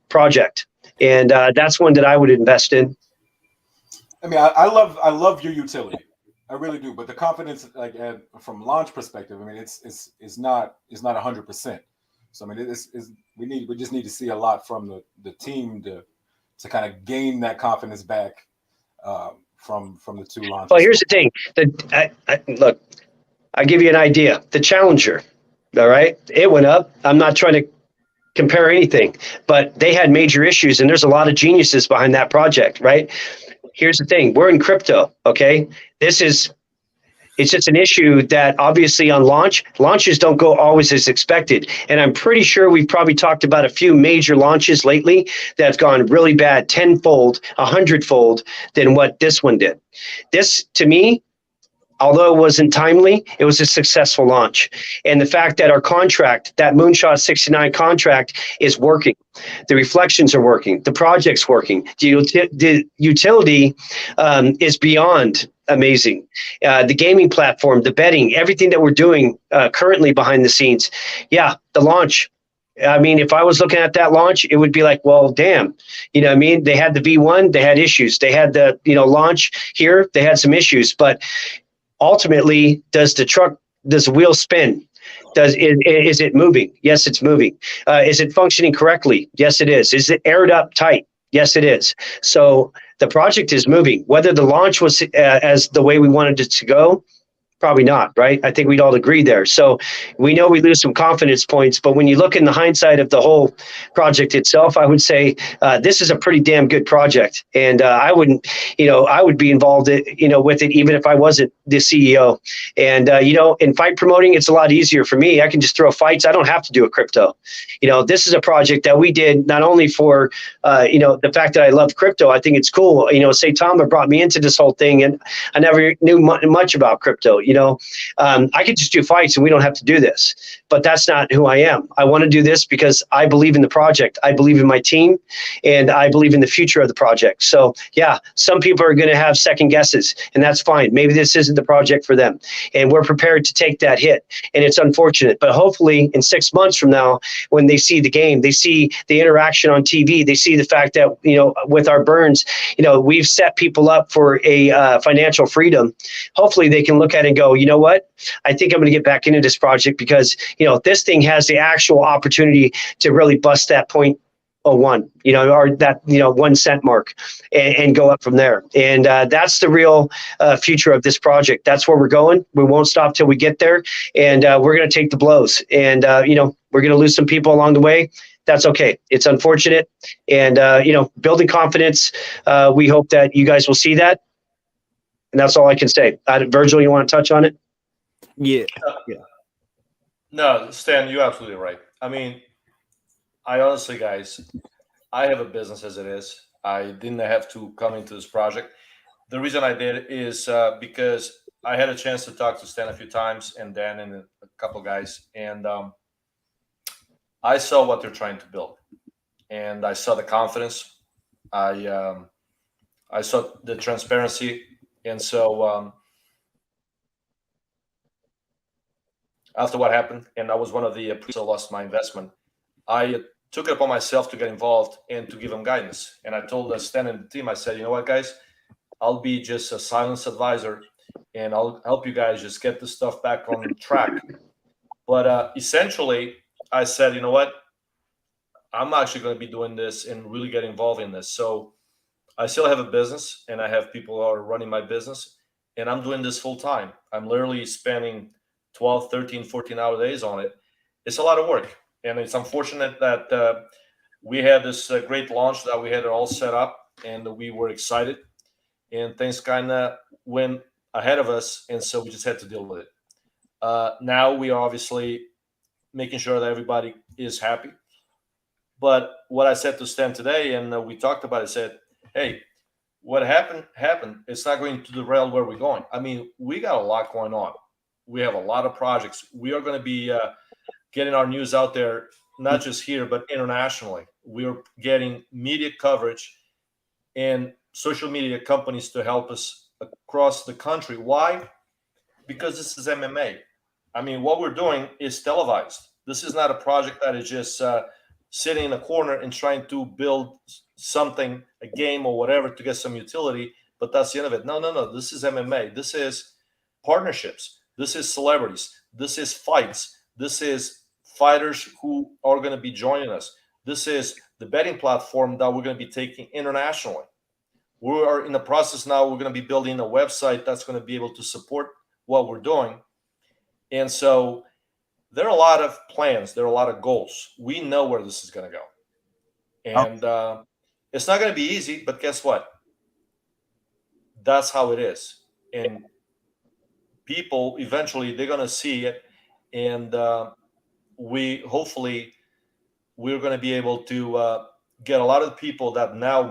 project, and that's one that I would invest in. I mean, I love your utility, I really do. But the confidence, like from launch perspective, I mean, it's not 100%. So I mean, we just need to see a lot from the team to kind of gain that confidence back. From the two launches. Well, here's the thing. Look, I'll give you an idea. The Challenger, all right, it went up. I'm not trying to compare anything, but they had major issues, and there's a lot of geniuses behind that project, right? Here's the thing. We're in crypto, okay? It's just an issue that obviously on launches don't go always as expected. And I'm pretty sure we've probably talked about a few major launches lately that have gone really bad, 10-fold, 100-fold than what this one did. This, to me, although it wasn't timely, it was a successful launch. And the fact that our contract, that Moonshot 69 contract, is working. The reflections are working. The project's working. The utility is beyond amazing. The gaming platform, the betting, everything that we're doing currently behind the scenes. Yeah, the launch, I mean, if I was looking at that launch, it would be like, well, damn, you know what I mean? They had the V1, they had issues. They had the, you know, launch here, they had some issues. But ultimately, does the wheel spin? Is it moving? Yes, it's moving. Is it functioning correctly? Yes, it is. Is it aired up tight? Yes, it is. So the project is moving. Whether the launch was as the way we wanted it to go, probably not, right? I think we'd all agree there. So we know we lose some confidence points, but when you look in the hindsight of the whole project itself, I would say this is a pretty damn good project. And I wouldn't, you know, I would be involved, you know, with it even if I wasn't the CEO. And, you know, in fight promoting, it's a lot easier for me. I can just throw fights. I don't have to do a crypto. You know, this is a project that we did not only for, you know, the fact that I love crypto. I think it's cool. You know, say Tom brought me into this whole thing and I never knew much about crypto. You know, I could just do fights and we don't have to do this, but that's not who I am. I want to do this because I believe in the project. I believe in my team and I believe in the future of the project. So yeah, some people are going to have second guesses and that's fine. Maybe this isn't the project for them and we're prepared to take that hit and it's unfortunate, but hopefully in 6 months from now, when they see the game, they see the interaction on TV, they see the fact that, you know, with our burns, you know, we've set people up for a financial freedom. Hopefully they can look at it and go, you know what? I think I'm going to get back into this project because, you know, this thing has the actual opportunity to really bust that 0.01, you know, or that, you know, 1 cent mark and go up from there. And that's the real future of this project. That's where we're going. We won't stop till we get there. And we're going to take the blows. And, you know, we're going to lose some people along the way. That's okay. It's unfortunate. And, you know, building confidence, we hope that you guys will see that. And that's all I can say. Virgil, you want to touch on it? Yeah. No, Stan, you're absolutely right. I mean, I honestly, guys, I have a business as it is. I didn't have to come into this project. The reason I did is because I had a chance to talk to Stan a few times and Dan and a couple guys, and I saw what they're trying to build, and I saw the confidence. I saw the transparency, and so after what happened, and I was one of the I lost my investment, I took it upon myself to get involved and to give them guidance. And I told Stan and the team, I said, you know what, guys, I'll be just a silence advisor, and I'll help you guys just get this stuff back on track. But essentially, I said, you know what, I'm actually going to be doing this and really get involved in this. So I still have a business, and I have people who are running my business, and I'm doing this full time. I'm literally spending 12, 13, 14-hour days on it. It's a lot of work. And it's unfortunate that we had this great launch that we had it all set up, and we were excited, and things kind of went ahead of us, and so we just had to deal with it. Now we are obviously making sure that everybody is happy. But what I said to Stan today, and we talked about it, I said, hey, what happened. It's not going to derail where we're going. I mean, we got a lot going on. We have a lot of projects. We are going to be getting our news out there, not just here, but internationally. We're getting media coverage and social media companies to help us across the country. Why? Because this is MMA. I mean, what we're doing is televised. This is not a project that is just sitting in a corner and trying to build something, a game or whatever, to get some utility, but that's the end of it. No. This is MMA. This is partnerships. This is celebrities. This is fights. This is fighters who are going to be joining us. This is the betting platform that we're going to be taking internationally. We are in the process now. We're going to be building a website that's going to be able to support what we're doing. And so there are a lot of plans. There are a lot of goals. We know where this is going to go. And it's not going to be easy, but guess what? That's how it is. And people, eventually, they're going to see it. And we're going to be able to get a lot of people that now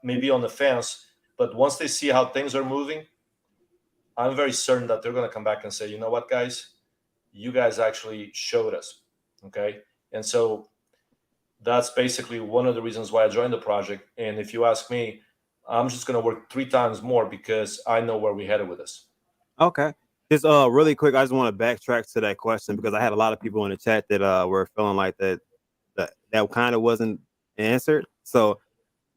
may be on the fence, but once they see how things are moving, I'm very certain that they're going to come back and say, you know what, guys, you guys actually showed us. Okay. And so that's basically one of the reasons why I joined the project. And if you ask me, I'm just going to work 3 times more because I know where we're headed with this. Okay. Just really quick, I just want to backtrack to that question because I had a lot of people in the chat that were feeling like that that kind of wasn't answered. So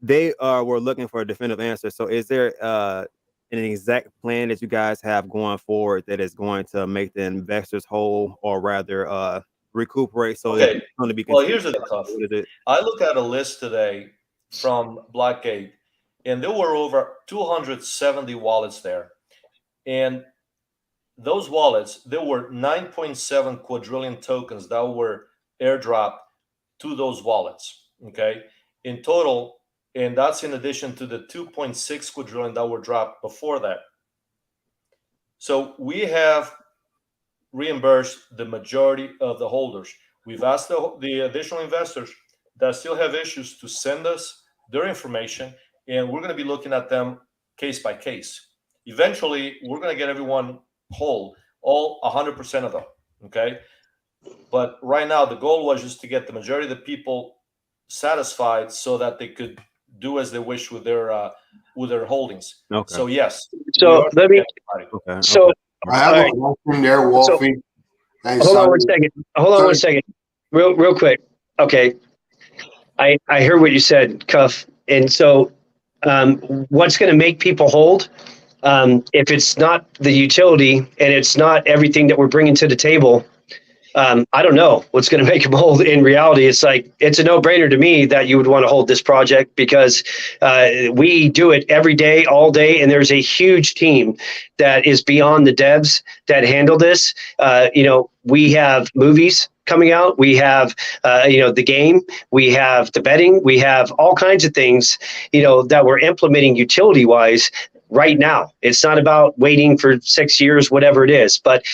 they were looking for a definitive answer. So is there an exact plan that you guys have going forward that is going to make the investors whole, or rather recuperate? So Okay. it's going to be Well, here's the tough. what is it? I looked at a list today from Blackgate, and there were over 270 wallets there. And those wallets, there were 9.7 quadrillion tokens that were airdropped to those wallets. Okay. In total, and that's in addition to the 2.6 quadrillion that were dropped before that. So we have reimbursed the majority of the holders. We've asked the additional investors that still have issues to send us their information, and we're going to be looking at them case by case. Eventually, we're going to get everyone whole, all 100% of them. Okay. But right now, the goal was just to get the majority of the people satisfied so that they could do as they wish with their holdings. Okay. So yes. So let me. Okay. So I have All right. a question there, Wolfie. Hey, hold on son. one second. Hold on Sorry. one second. Real quick. Okay. I heard what you said, Cuff. And so, what's going to make people hold? If it's not the utility and it's not everything that we're bringing to the table, I don't know what's going to make them hold. In reality, it's like, it's a no-brainer to me that you would want to hold this project, because we do it every day, all day, and there's a huge team that is beyond the devs that handle this. We have movies coming out. We have, the game. We have the betting. We have all kinds of things, that we're implementing utility-wise right now. It's not about waiting for 6 years, whatever it is. But,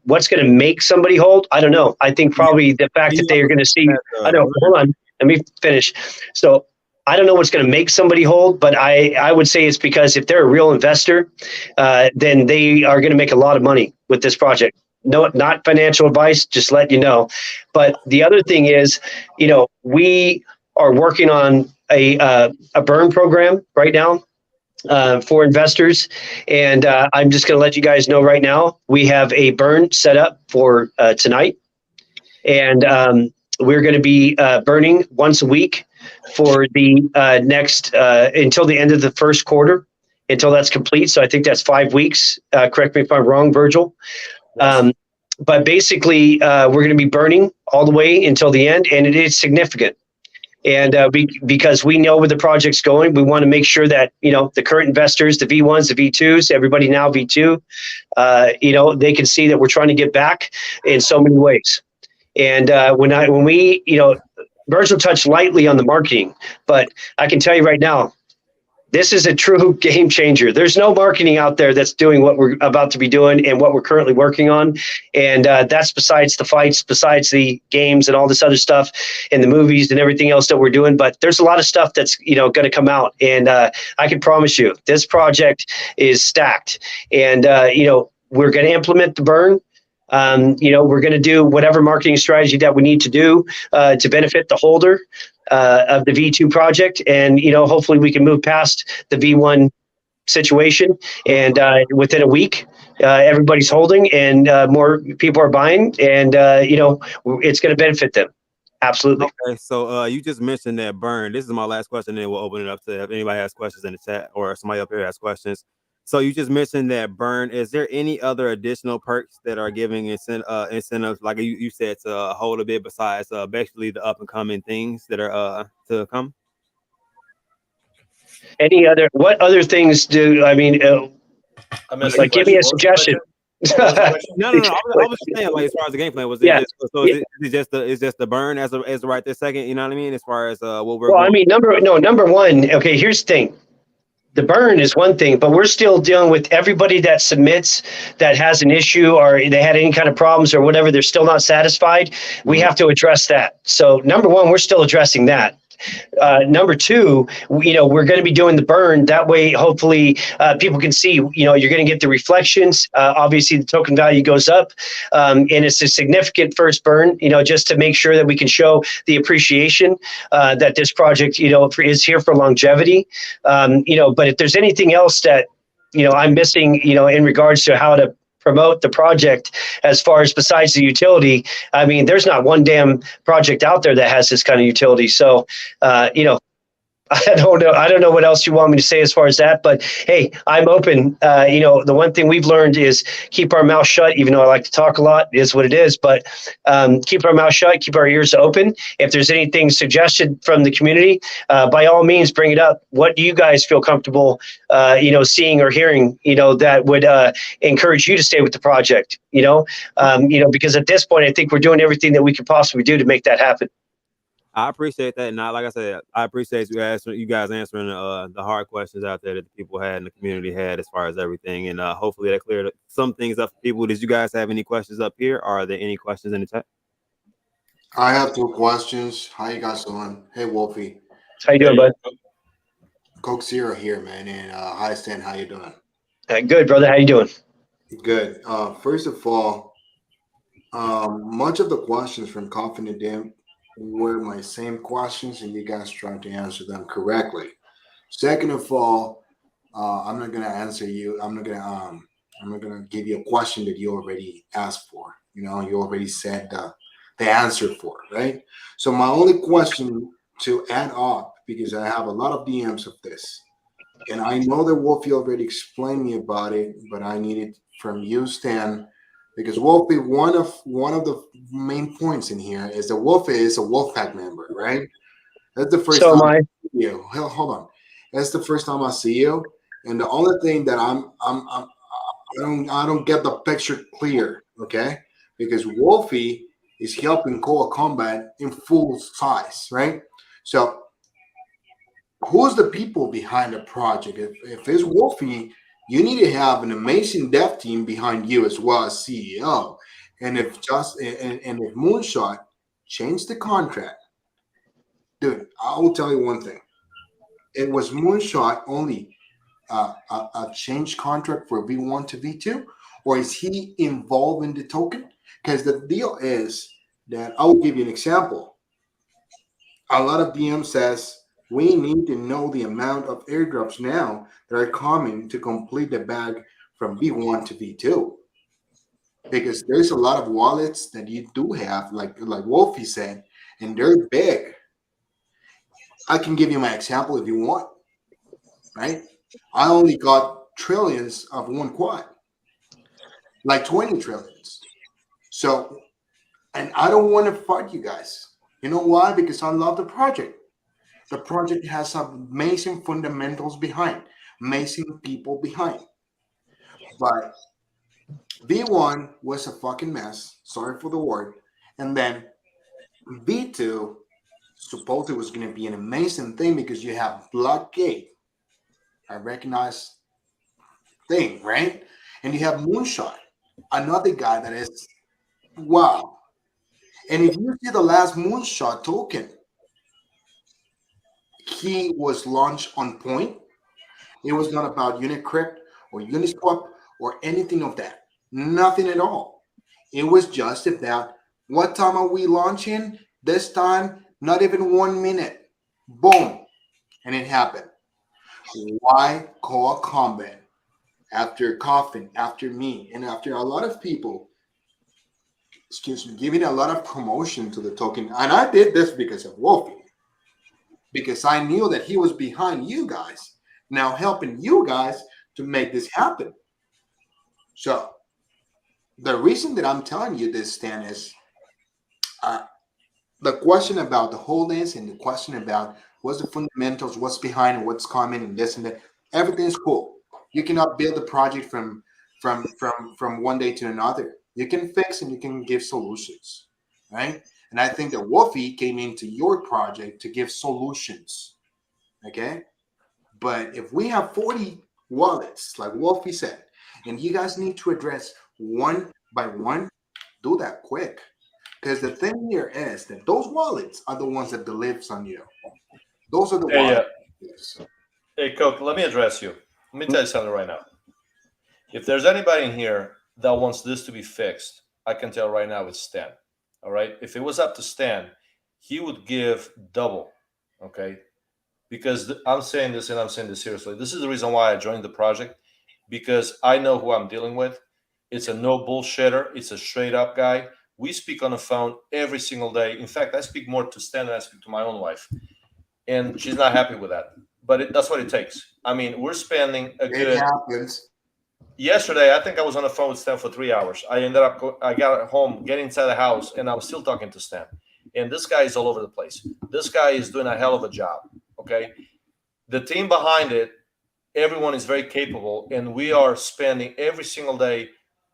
what's going to make somebody hold? I don't know. I think probably the fact that they are going to see. I don't. Hold on. Let me finish. So I don't know what's going to make somebody hold, but I would say it's because if they're a real investor, then they are going to make a lot of money with this project. No, not financial advice, just let you know. But the other thing is, we are working on a burn program right now for investors. And I'm just going to let you guys know right now, we have a burn set up for tonight. And we're going to be burning once a week for the next, until the end of the first quarter, until that's complete. So I think that's 5 weeks. Correct me if I'm wrong, Virgil. But basically, we're going to be burning all the way until the end, and it is significant. And because we know where the project's going, we want to make sure that, the current investors, the V1s, the V2s, everybody now V2, they can see that we're trying to get back in so many ways. And when we, Virgil touched lightly on the marketing, but I can tell you right now, this is a true game changer. There's no marketing out there that's doing what we're about to be doing and what we're currently working on. And that's besides the fights, besides the games and all this other stuff and the movies and everything else that we're doing. But there's a lot of stuff that's, going to come out. And I can promise you this project is stacked. And, we're going to implement the burn. We're going to do whatever marketing strategy that we need to do to benefit the holder of the V2 project. And, hopefully we can move past the V1 situation. And within a week, everybody's holding and more people are buying. And, it's going to benefit them. Absolutely. Okay, so you just mentioned that burn. This is my last question, and then we'll open it up to if anybody has questions in the chat or somebody up here has questions. So you just mentioned that burn. Is there any other additional perks that are giving incentives, like you said, to hold a bit besides basically the up and coming things that are to come? What other things do, I missed the like, give me a question. What was the suggestion. question? No. I was just saying, like, as far as the game plan, was it Yeah. it's just the burn as right this second? You know what I mean? As far as what we're Well, I mean, number one, okay, here's the thing. The burn is one thing, but we're still dealing with everybody that submits that has an issue or they had any kind of problems or whatever. They're still not satisfied. We have to address that. So number one, we're still addressing that. Number two, we're going to be doing the burn. That way, hopefully, people can see, you're going to get the reflections. Obviously, the token value goes up. And it's a significant first burn, just to make sure that we can show the appreciation that this project, is here for longevity. But if there's anything else that, I'm missing, in regards to how to promote the project as far as besides the utility. I mean, there's not one damn project out there that has this kind of utility. So, you know, I don't know. I don't know what else you want me to say as far as that, but hey, I'm open. You know, the one thing we've learned is keep our mouth shut, even though I like to talk a lot, it is what it is, but keep our mouth shut, keep our ears open. If there's anything suggested from the community, by all means, bring it up. What do you guys feel comfortable, you know, seeing or hearing, you know, that would encourage you to stay with the project, you know, because at this point, I think we're doing everything that we could possibly do to make that happen. I appreciate that, and like I said, I appreciate you guys answering the hard questions out there that the people had and the community had as far as everything, and hopefully that cleared some things up for people. Did you guys have any questions up here? Or are there any questions in the chat? I have 2 questions. How you guys doing? Hey, Wolfie. How you doing, bud? Coke Zero here, man. And hi, Stan. How you doing? Good, brother. How you doing? Good. First of all, much of the questions from Confident Dam were my same questions, and you guys tried to answer them correctly. Second of all, I'm not gonna answer you. I'm not gonna give you a question that you already asked for. You know, you already said the answer for, right? So my only question to add up, because I have a lot of DMs of this, and I know that Wolfie already explained me about it, but I need it from you, Stan. Because Wolfie, one of the main points in here is that Wolfie is a Wolfpack member, right? That's the first So am time I. I see you. Hold on, that's the first time I see you, and the only thing that I don't get the picture clear, okay? Because Wolfie is helping Koa Combat in full size, right? So who's the people behind the project? If it's Wolfie, you need to have an amazing dev team behind you as well as CEO. And if if Moonshot changed the contract, dude, I will tell you one thing. It was Moonshot only a change contract for V1 to V2, or is he involved in the token? Because the deal is that I will give you an example. A lot of DM says we need to know the amount of airdrops now that are coming to complete the bag from V1 to V2. Because there's a lot of wallets that you do have, like Wolfie said, and they're big. I can give you my example if you want, right? I only got trillions of one quad, like 20 trillions. So, and I don't want to fight you guys. You know why? Because I love the project. The project has some amazing fundamentals behind, amazing people behind. But V1 was a fucking mess. Sorry for the word. And then V2 supposedly was going to be an amazing thing because you have Blockgate, a recognized thing, right? And you have Moonshot, another guy that is wow. And if you see the last Moonshot token, he was launched on point. It was not about Unicrypt or Uniswap or anything of that. Nothing at all. It was just about what time are we launching? This time, not even 1 minute. Boom. And it happened. Why Koa Combat? After Coffin, after me, and after a lot of people, giving a lot of promotion to the token. And I did this because of Wolfie. Because I knew that he was behind you guys, now helping you guys to make this happen. So the reason that I'm telling you this, Stan, is the question about the holdings and the question about what's the fundamentals, what's behind and what's coming and this and that. Everything's cool. You cannot build a project from one day to another. You can fix and you can give solutions, right? And I think that Wolfie came into your project to give solutions, okay? But if we have 40 wallets, like Wolfie said, and you guys need to address one by one, do that quick. Because the thing here is that those wallets are the ones that lives on you. Those are the wallets. Hey, Coke, let me address you. Let me tell you something right now. If there's anybody in here that wants this to be fixed, I can tell right now it's Stan. All right. If it was up to Stan, he would give double. Okay. Because I'm saying this and I'm saying this seriously. This is the reason why I joined the project, because I know who I'm dealing with. It's a no bullshitter. It's a straight up guy. We speak on the phone every single day. In fact, I speak more to Stan than I speak to my own wife, and she's not happy with that. But that's what it takes. I mean, we're spending a It good. happens. Yesterday, I think I was on the phone with Stan for 3 hours. I got home, get inside the house, and I was still talking to Stan. And this guy is all over the place. This guy is doing a hell of a job. Okay, the team behind it, everyone is very capable, and we are spending every single day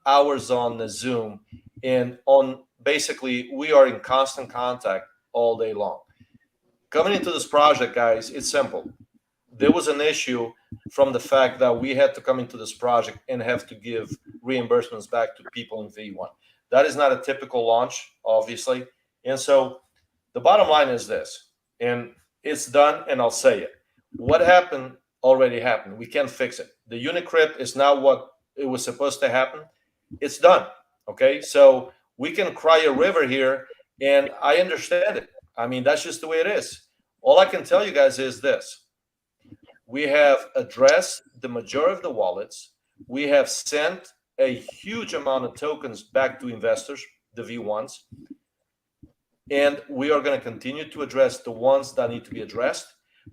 hours on the Zoom, and on basically we are in constant contact all day long. Coming into this project, guys, it's simple. There was an issue from the fact that we had to come into this project and have to give reimbursements back to people in V1. That is not a typical launch, obviously. And so the bottom line is this, and it's done, and I'll say it. What happened already happened. We can't fix it. The UniCrypt is now what it was supposed to happen. It's done. Okay, so we can cry a river here, and I understand it. I mean, that's just the way it is. All I can tell you guys is this. We have addressed the majority of the wallets. We have sent a huge amount of tokens back to investors, the V1s. And we are going to continue to address the ones that need to be addressed.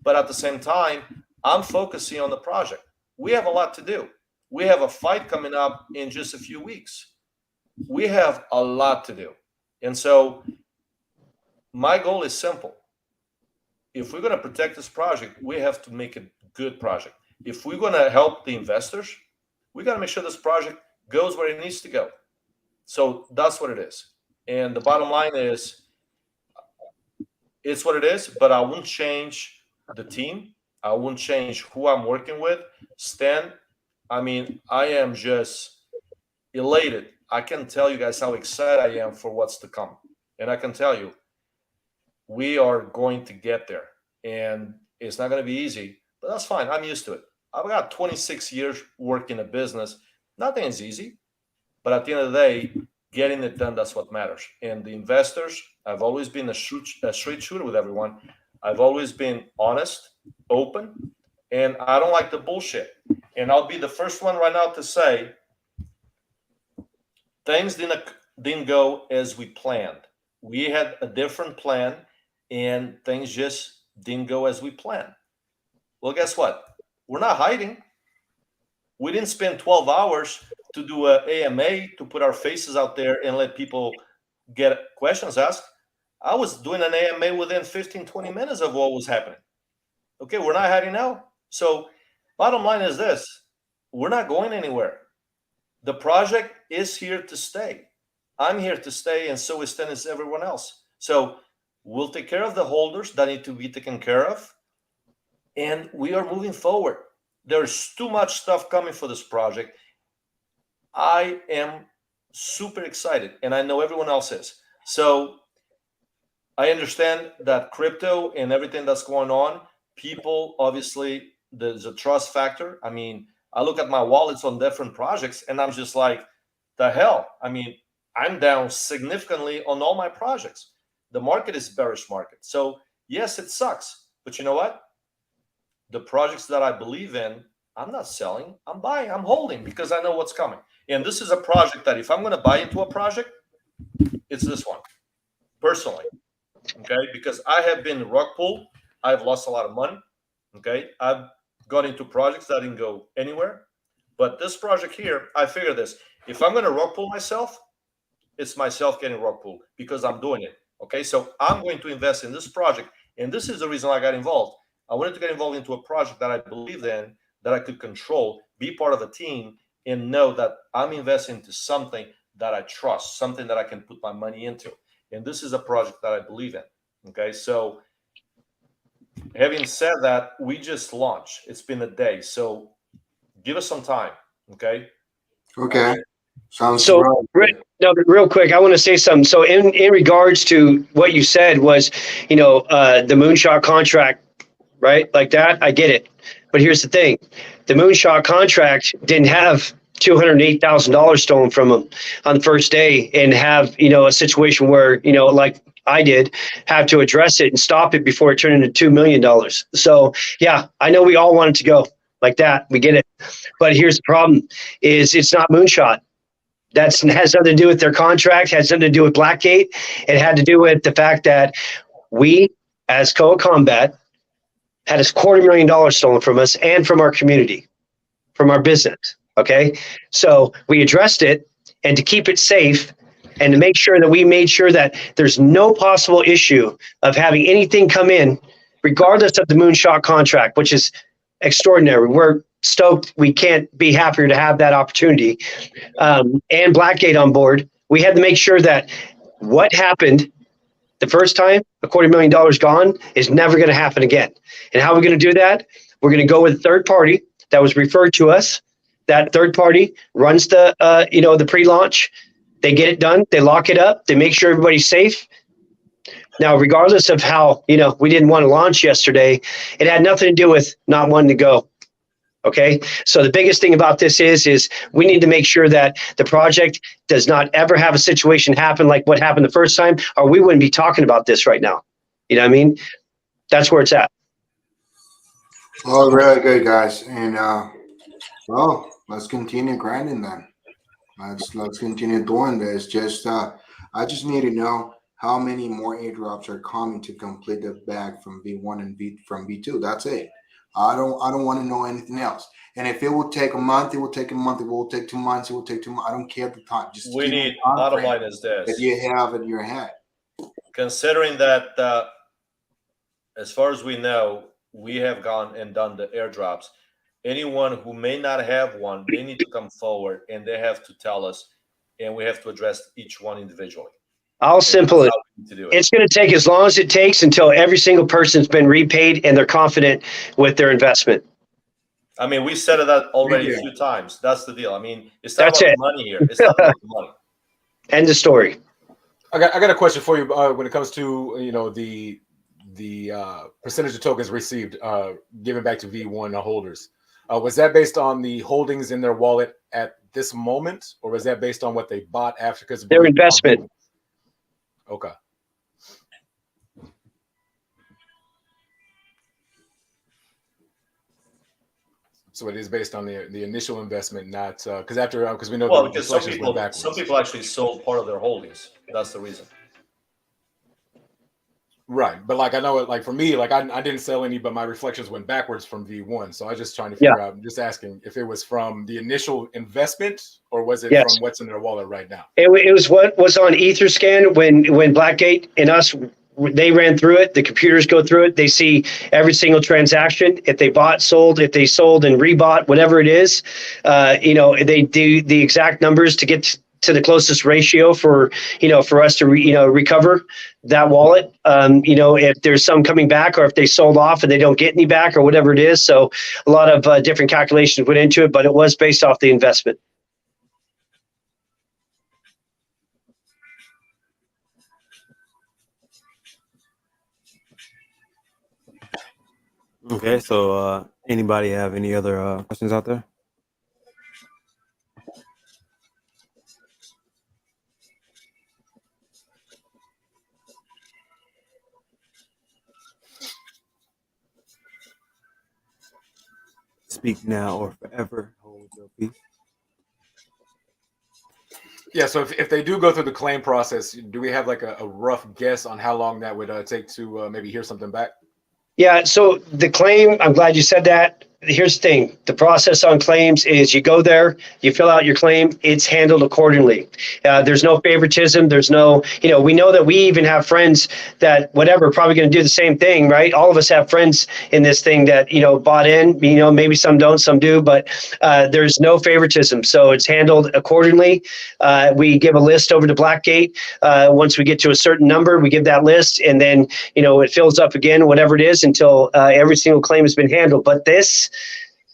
But at the same time, I'm focusing on the project. We have a lot to do. We have a fight coming up in just a few weeks. We have a lot to do. And so my goal is simple. If we're going to protect this project, we have to make a good project. If we're going to help the investors, we got to make sure this project goes where it needs to go. So that's what it is. And the bottom line is, it's what it is, but I won't change the team. I won't change who I'm working with. Stan, I mean, I am just elated. I can tell you guys how excited I am for what's to come. And I can tell you, we are going to get there. And it's not going to be easy, but that's fine. I'm used to it. I've got 26 years working a business. Nothing is easy. But at the end of the day, getting it done, that's what matters. And the investors, I've always been a straight shooter with everyone. I've always been honest, open, and I don't like the bullshit. And I'll be the first one right now to say things didn't go as we planned. We had a different plan, and things just didn't go as we planned. Well, guess what? We're not hiding. We didn't spend 12 hours to do an AMA to put our faces out there and let people get questions asked. I was doing an AMA within 15, 20 minutes of what was happening. Okay, we're not hiding now. So bottom line is this. We're not going anywhere. The project is here to stay. I'm here to stay, and so is Stan, is everyone else. So we'll take care of the holders that need to be taken care of, and we are moving forward. There's too much stuff coming for this project. I am super excited, and I know everyone else is. So I understand that crypto and everything that's going on, people, obviously, there's a trust factor. I mean, I look at my wallets on different projects, and I'm just like, the hell? I mean, I'm down significantly on all my projects. The market is bearish market. So yes, it sucks. But you know what? The projects that I believe in, I'm not selling. I'm buying. I'm holding because I know what's coming. And this is a project that if I'm going to buy into a project, it's this one, personally. Okay? Because I have been rug pulled. I've lost a lot of money. Okay? I've got into projects that didn't go anywhere. But this project here, I figure this. If I'm going to rug pull myself, it's myself getting rug pulled because I'm doing it. Okay? So I'm going to invest in this project. And this is the reason I got involved. I wanted to get involved into a project that I believed in, that I could control, be part of a team, and know that I'm investing into something that I trust, something that I can put my money into. And this is a project that I believe in. Okay, so having said that, we just launched. It's been a day, so give us some time. Okay. Okay. Sounds So, right. no, but real quick, I want to say something. So, in regards to what you said was, the moonshot contract, right? Like that, I get it. But here's the thing: the moonshot contract didn't have $208,000 stolen from them on the first day, and have a situation where like I did, have to address it and stop it before it turned into $2 million. So yeah, I know we all want it to go like that. We get it. But here's the problem: is it's not moonshot. That has nothing to do with their contract, has nothing to do with Blackgate. It had to do with the fact that we, as Koa Combat, had a $250,000 stolen from us and from our community, from our business. Okay. So we addressed it, and to keep it safe and to make sure that we made sure that there's no possible issue of having anything come in, regardless of the Moonshot contract, which is extraordinary. We're stoked. We can't be happier to have that opportunity. And Blackgate on board. We had to make sure that what happened the first time, $250,000 gone, is never going to happen again. And how are we going to do that? We're going to go with a third party that was referred to us. That third party runs the the pre-launch. They get it done. They lock it up. They make sure everybody's safe. Now, regardless of how we didn't want to launch yesterday, it had nothing to do with not wanting to go. Okay, so the biggest thing about this is we need to make sure that the project does not ever have a situation happen like what happened the first time, or we wouldn't be talking about this right now. You know what I mean? That's where it's at. Oh, really good, guys. And well, let's continue grinding then. Let's continue doing this. Just I just need to know how many more airdrops are coming to complete the bag from V1 and from V2. That's it. I don't want to know anything else. And if it will take a month, it will take a month. If it will take 2 months, it will take 2 months. I don't care the time. Just We need, bottom line is this. that you have in your head. Considering that, as far as we know, we have gone and done the airdrops. Anyone who may not have one, they need to come forward and they have to tell us, and we have to address each one individually. I'll simple it. To do It's going to take as long as it takes until every single person's been repaid and they're confident with their investment. I mean, we said that already a few times. That's the deal. I mean, it's not That's about it. the money here. It's not about the money. End of story. I got a question for you when it comes to the percentage of tokens received given back to V1 holders. Was that based on the holdings in their wallet at this moment, or was that based on what they bought after? Because Their investment. Okay. So it is based on the initial investment, not because we know Well, the because reflections went backwards. some people actually sold part of their holdings. That's the reason. Right, but like I know it. Like for me, like I didn't sell any, but my reflections went backwards from V1. So I was just trying to figure out. Just asking if it was from the initial investment or was it from what's in their wallet right now. It was what was on Etherscan when Blackgate and us. They ran through it. The computers go through it. They see every single transaction. If they bought, sold, if they sold and rebought, whatever it is, they do the exact numbers to get to the closest ratio for us to recover that wallet. If there's some coming back, or if they sold off and they don't get any back, or whatever it is. So a lot of different calculations went into it, but it was based off the investment. Okay, so anybody have any other questions out there? Speak now or forever hold your peace. Yeah, so if they do go through the claim process, do we have like a rough guess on how long that would take to maybe hear something back? Yeah, so the claim, I'm glad you said that. Here's the thing. The process on claims is you go there, you fill out your claim, it's handled accordingly. There's no favoritism. There's no, we know that we even have friends that probably going to do the same thing, right? All of us have friends in this thing that, bought in, maybe some don't, some do, but there's no favoritism. So it's handled accordingly. We give a list over to Blackgate. Once we get to a certain number, we give that list, and then, it fills up again, whatever it is, until every single claim has been handled. But this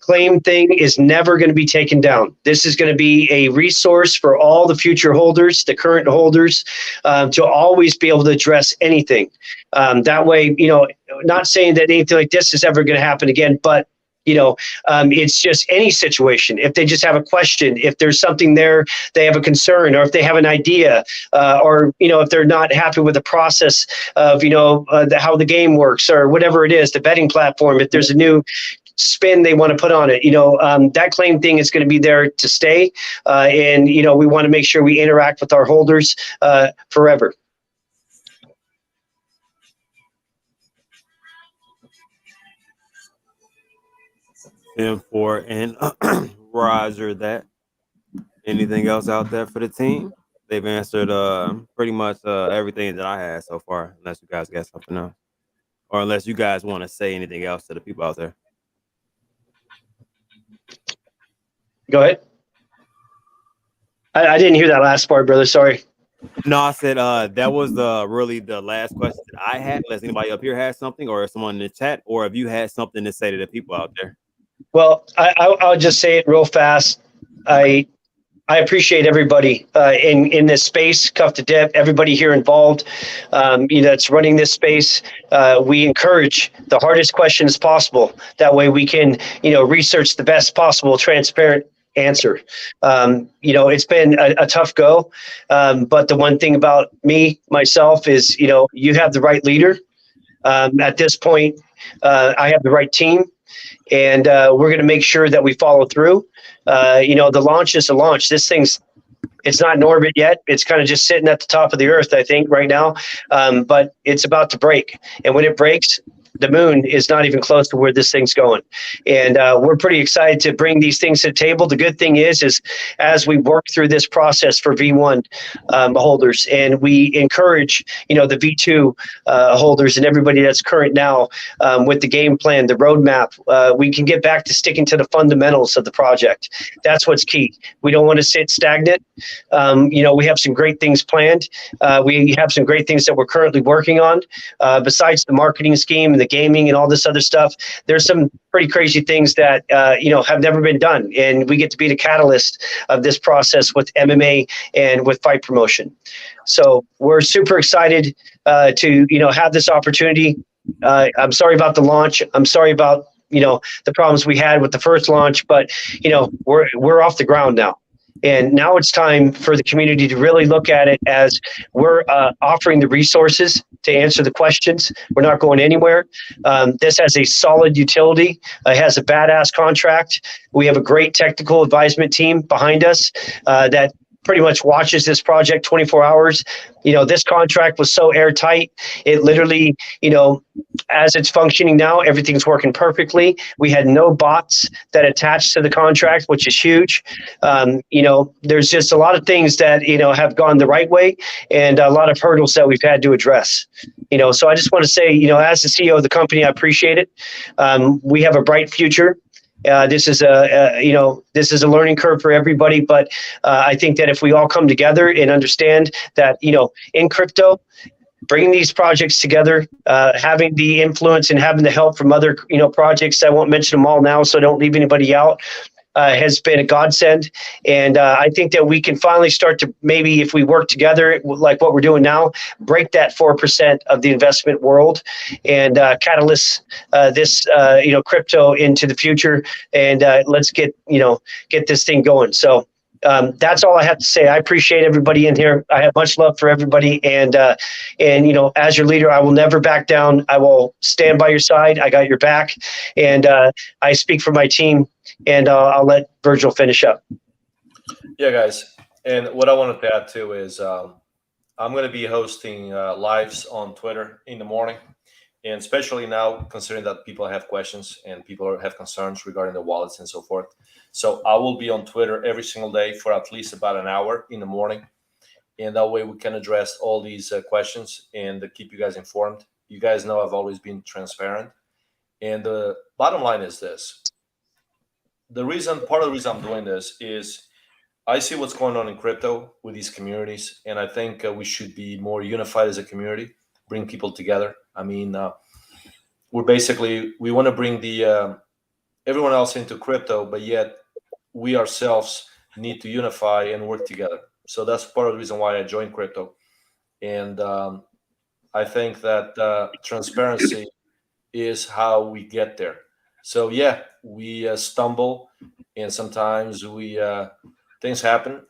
claim thing is never going to be taken down. This is going to be a resource for all the future holders, the current holders, to always be able to address anything. That way, not saying that anything like this is ever going to happen again, but it's just any situation. If they just have a question, if there's something there, they have a concern, or if they have an idea, or, if they're not happy with the process of, how the game works, or whatever it is, the betting platform, if there's a new spin they want to put on it. That claim thing is going to be there to stay. And we want to make sure we interact with our holders forever. And for and Roger that. Anything else out there for the team? They've answered pretty much everything that I had so far, unless you guys got something else. Or unless you guys want to say anything else to the people out there. Go ahead. I didn't hear that last part, brother. Sorry. No, I said that was really the last question that I had. Unless anybody up here has something, or someone in the chat, or if you had something to say to the people out there. Well, I'll just say it real fast. I appreciate everybody in this space, Cuff to Dip, everybody here involved, that's running this space. We encourage the hardest questions possible. That way we can, research the best possible transparent answer. It's been a tough go, but the one thing about myself is, you have the right leader. At this point, I have the right team. And we're going to make sure that we follow through. The launch is a launch. It's not in orbit yet. It's kind of just sitting at the top of the earth, I think, right now. But it's about to break. And when it breaks, the moon is not even close to where this thing's going. And we're pretty excited to bring these things to the table. The good thing is as we work through this process for V1 holders, and we encourage, the V2 holders and everybody that's current now with the game plan, the roadmap, we can get back to sticking to the fundamentals of the project. That's what's key. We don't want to sit stagnant. We have some great things planned. We have some great things that we're currently working on. Besides the marketing scheme and the gaming and all this other stuff, there's some pretty crazy things that have never been done, and we get to be the catalyst of this process with MMA and with fight promotion. So we're super excited to have this opportunity. I'm sorry about the launch. I'm sorry about the problems we had with the first launch, but we're off the ground now. And now it's time for the community to really look at it as we're offering the resources to answer the questions. We're not going anywhere. This has a solid utility. It has a badass contract. We have a great technical advisement team behind us that pretty much watches this project 24 hours. This contract was so airtight. It literally, as it's functioning now, everything's working perfectly. We had no bots that attached to the contract, which is huge. There's just a lot of things that, have gone the right way and a lot of hurdles that we've had to address. So I just want to say, as the CEO of the company, I appreciate it. We have a bright future. This is a learning curve for everybody, but I think that if we all come together and understand that, in crypto, bringing these projects together, having the influence and having the help from other, projects, I won't mention them all now, so I don't leave anybody out, has been a godsend. And I think that we can finally start to, maybe if we work together like what we're doing now, break that 4% of the investment world and catalyst this crypto into the future. And let's get this thing going. So that's all I have to say. I appreciate everybody in here. I have much love for everybody. And as your leader, I will never back down. I will stand by your side. I got your back. And I speak for my team. And I'll let Virgil finish up. Yeah, guys. And what I wanted to add too is I'm going to be hosting lives on Twitter in the morning. And especially now, considering that people have questions and people have concerns regarding the wallets and so forth. So I will be on Twitter every single day for at least about an hour in the morning. And that way we can address all these questions and keep you guys informed. You guys know I've always been transparent. And the bottom line is this. Part of the reason I'm doing this is I see what's going on in crypto with these communities. And I think we should be more unified as a community, bring people together. I mean, we want to bring everyone else into crypto, but yet we ourselves need to unify and work together. So that's part of the reason why I joined crypto. And I think that transparency is how we get there. So yeah, we stumble, and sometimes things happen.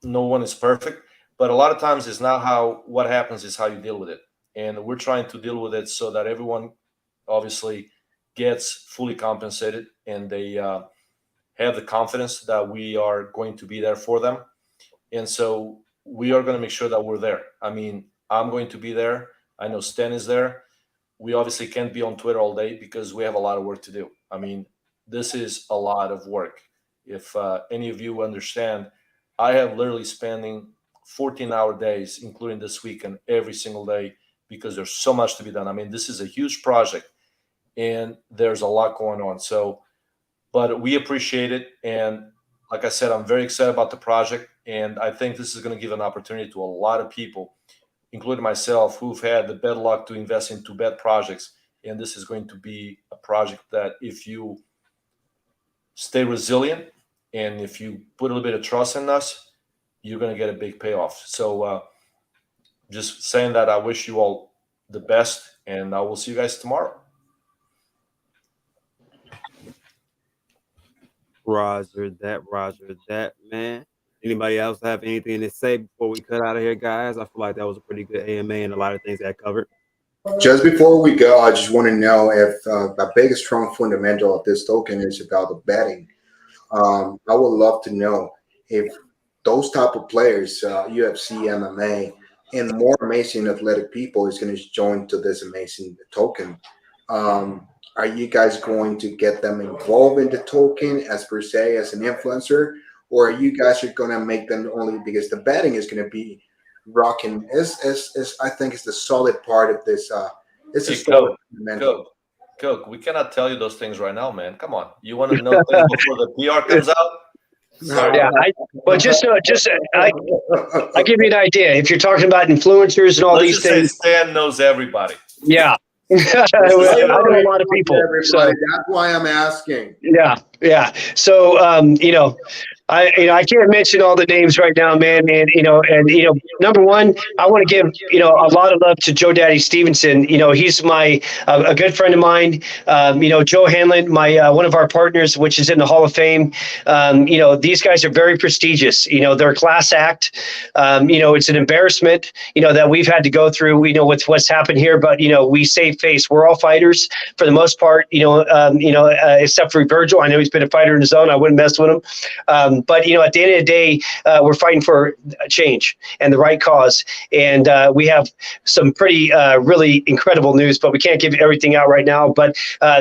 No one is perfect, but a lot of times it's not what happens, is how you deal with it. And we're trying to deal with it so that everyone obviously gets fully compensated and they have the confidence that we are going to be there for them. And so we are going to make sure that we're there. I mean, I'm going to be there. I know Stan is there. We obviously can't be on Twitter all day because we have a lot of work to do. I mean, this is a lot of work. If any of you understand, I have literally spending 14-hour days, including this weekend, every single day because there's so much to be done. I mean, this is a huge project and there's a lot going on. So, but we appreciate it. And like I said, I'm very excited about the project. And I think this is going to give an opportunity to a lot of people, including myself, who've had the bad luck to invest into bad projects. And this is going to be a project that if you stay resilient and if you put a little bit of trust in us, you're going to get a big payoff. So just saying that, I wish you all the best, and I will see you guys tomorrow. Roger that, man. Anybody else have anything to say before we cut out of here, guys? I feel like that was a pretty good AMA and a lot of things that covered. Just before we go, I just want to know if the biggest strong fundamental of this token is about the betting. I would love to know if those type of players, UFC, MMA, and more amazing athletic people is going to join to this amazing token. Are you guys going to get them involved in the token as per se as an influencer, or are you guys are going to make them only because the betting is going to be rocking? Is I think is the solid part of this. This is solid fundamental. Coke, we cannot tell you those things right now, man. Come on, you want to know things before the PR comes out? Sorry. Yeah, I give you an idea. If you're talking about influencers and all Let's these just say things, Stan knows everybody. yeah. I know a lot of people. So That's why I'm asking. yeah. So I can't mention all the names right now, man. And number one, I want to give a lot of love to Joe Daddy Stevenson. He's a good friend of mine. Joe Hanlon, one of our partners, which is in the Hall of Fame. These guys are very prestigious. They're a class act. It's an embarrassment that we've had to go through. With what's happened here, but we save face. We're all fighters for the most part. Except for Virgil. I know he's been a fighter in his own. I wouldn't mess with him. But at the end of the day, we're fighting for change and the right cause. And we have some pretty really incredible news, but we can't give everything out right now. But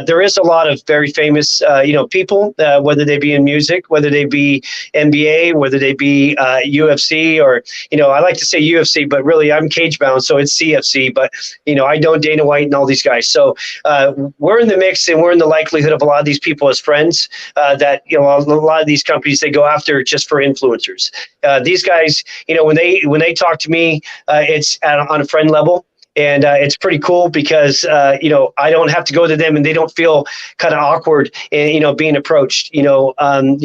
there is a lot of very famous people, whether they be in music, whether they be NBA, whether they be UFC, or I like to say UFC, but really I'm cage bound, so it's CFC. But I know Dana White and all these guys. So we're in the mix, and we're in the likelihood of a lot of these people as friends. That a lot of these companies, they go after just for influencers. These guys, when they talk to me, it's on a friend level. And it's pretty cool because, I don't have to go to them and they don't feel kind of awkward, being approached. I've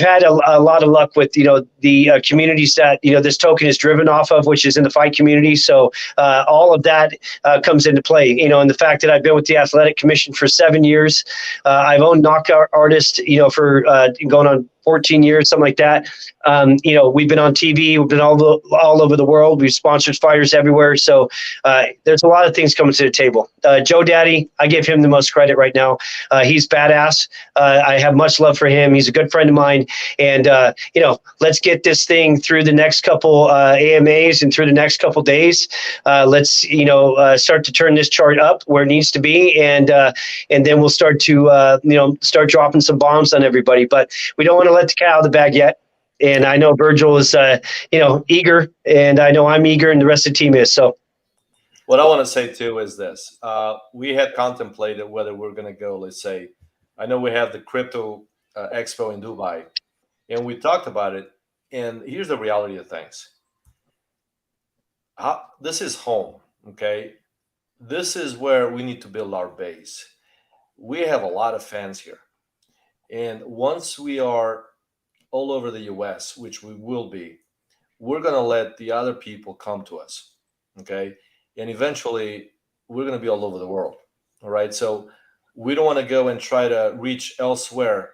had a lot of luck with, the communities that, this token is driven off of, which is in the fight community. So all of that comes into play, and the fact that I've been with the Athletic Commission for 7 years. I've owned Knockout Artist, for going on 14 years, something like that. We've been on TV, we've been all over the world. We've sponsored fighters everywhere. So there's a lot of things coming to the table. Joe Daddy, I give him the most credit right now. He's badass. I have much love for him. He's a good friend of mine. And, let's get this thing through the next couple AMAs and through the next couple days. Let's, start to turn this chart up where it needs to be. And then we'll start to, start dropping some bombs on everybody. But we don't want to let the cat out of the bag yet. And I know Virgil is, eager, and I know I'm eager, and the rest of the team is. So, what I want to say too is this: we had contemplated whether we're going to go. Let's say, I know we have the crypto expo in Dubai, and we talked about it. And here's the reality of things: this is home. Okay, this is where we need to build our base. We have a lot of fans here, and once we are all over the US, which we will be, we're going to let the other people come to us. Okay. And eventually we're going to be all over the world. All right. So we don't want to go and try to reach elsewhere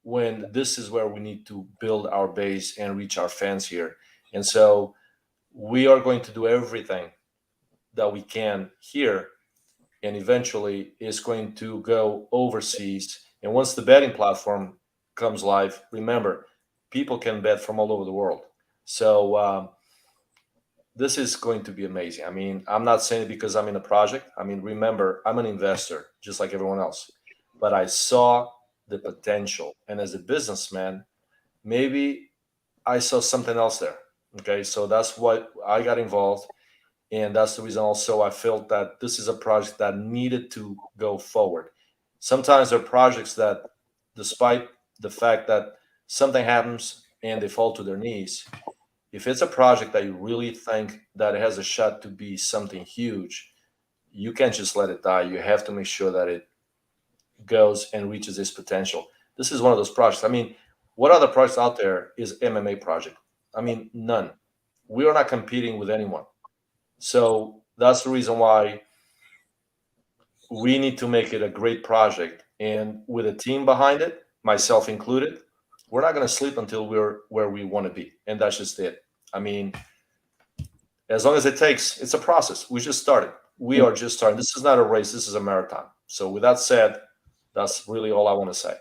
when this is where we need to build our base and reach our fans here. And so we are going to do everything that we can here and eventually is going to go overseas. And once the betting platform comes live, remember, people can bet from all over the world. So this is going to be amazing. I mean, I'm not saying it because I'm in a project. I mean, remember, I'm an investor just like everyone else, but I saw the potential. And as a businessman, maybe I saw something else there. Okay. So that's what I got involved. And that's the reason also I felt that this is a project that needed to go forward. Sometimes there are projects that, despite the fact that something happens and they fall to their knees, if it's a project that you really think that it has a shot to be something huge, you can't just let it die. You have to make sure that it goes and reaches its potential. This is one of those projects. I mean, what other projects out there is MMA project? I mean, none. We are not competing with anyone. So that's the reason why we need to make it a great project. And with a team behind it, myself included, we're not going to sleep until we're where we want to be. And that's just it. I mean, as long as it takes, it's a process. We just started. We are just starting. This is not a race. This is a marathon. So with that said, that's really all I want to say.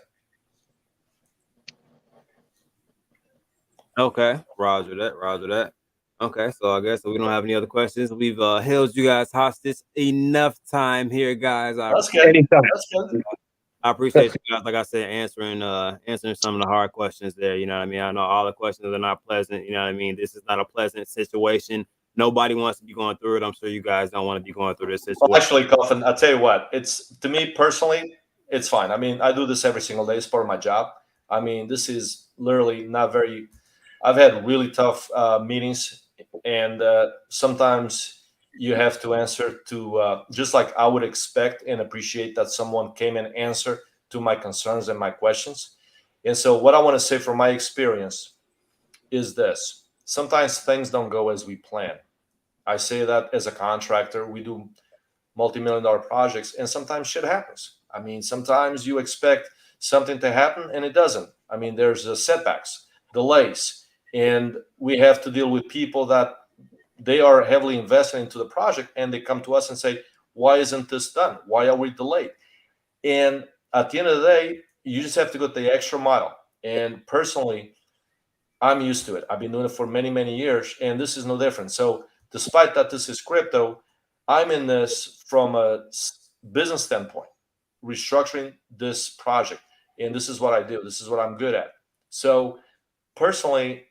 Okay, Roger that. Okay, so I guess we don't have any other questions. We've held you guys hostage enough time here, guys. That's good. Anytime. That's good. I appreciate you guys, like I said, answering some of the hard questions there. You know what I mean? I know all the questions are not pleasant. You know what I mean? This is not a pleasant situation. Nobody wants to be going through it. I'm sure you guys don't want to be going through this situation. Well, actually, Coffin, I'll tell you what, it's, to me personally, it's fine. I mean, I do this every single day. It's part of my job. I mean, this is literally not very, I've had really tough meetings, and sometimes you have to answer to just like I would expect and appreciate that someone came and answered to my concerns and my questions. And so what I want to say from my experience is this: sometimes things don't go as we plan. I say that as a contractor. We do multi-million-dollar projects, and sometimes shit happens. I mean, sometimes you expect something to happen and it doesn't. I mean, there's setbacks, delays, and we have to deal with people that they are heavily invested into the project, and they come to us and say, why isn't this done? Why are we delayed? And at the end of the day, you just have to go the extra mile. And personally, I'm used to it. I've been doing it for many, many years, and this is no different. So despite that this is crypto, I'm in this from a business standpoint, restructuring this project. And this is what I do. This is what I'm good at. So personally,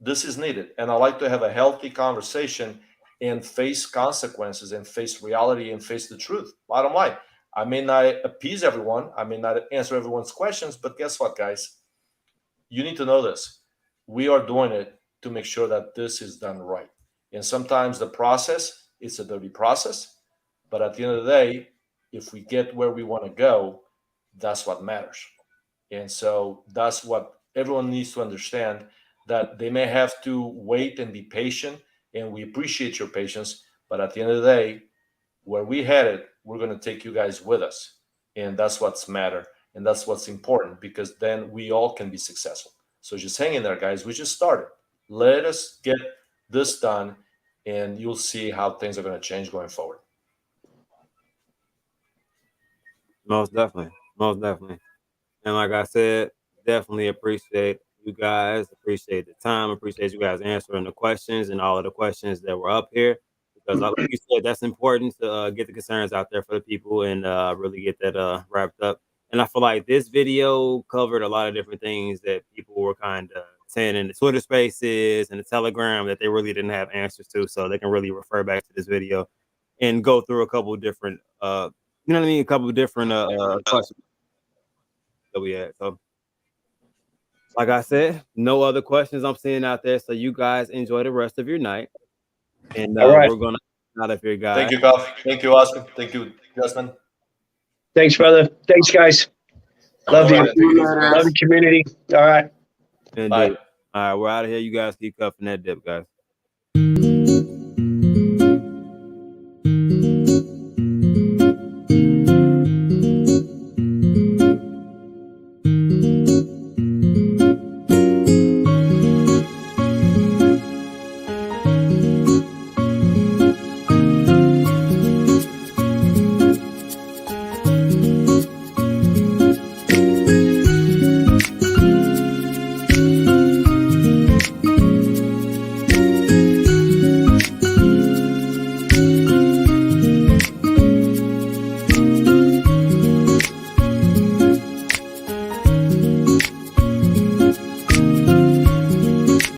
this is needed. And I like to have a healthy conversation and face consequences and face reality and face the truth. Bottom line, I may not appease everyone. I may not answer everyone's questions, but guess what, guys? You need to know this. We are doing it to make sure that this is done right. And sometimes the process is a dirty process, but at the end of the day, if we get where we want to go, that's what matters. And so that's what everyone needs to understand, that they may have to wait and be patient, and we appreciate your patience. But at the end of the day, where we headed, we're going to take you guys with us. And that's what's matter. And that's what's important, because then we all can be successful. So just hang in there, guys. We just started. Let us get this done, and you'll see how things are going to change going forward. Most definitely. And like I said, definitely appreciate you guys, appreciate the time, appreciate you guys answering the questions and all of the questions that were up here, because like you said, that's important to get the concerns out there for the people and really get that wrapped up. And I feel like this video covered a lot of different things that people were kind of saying in the Twitter spaces and the Telegram that they really didn't have answers to. So they can really refer back to this video and go through a couple of different, a couple of different questions that we had. So like I said, no other questions I'm seeing out there. So you guys enjoy the rest of your night. And right. We're going to get out of here, guys. Thank you, Kof. Thank you, Oscar. Thank you, Justin. Thanks, brother. Thanks, guys. Love All you. right. Love your community. All right. Indeed. Bye. All right, we're out of here. You guys keep cuffing that dip, guys. you.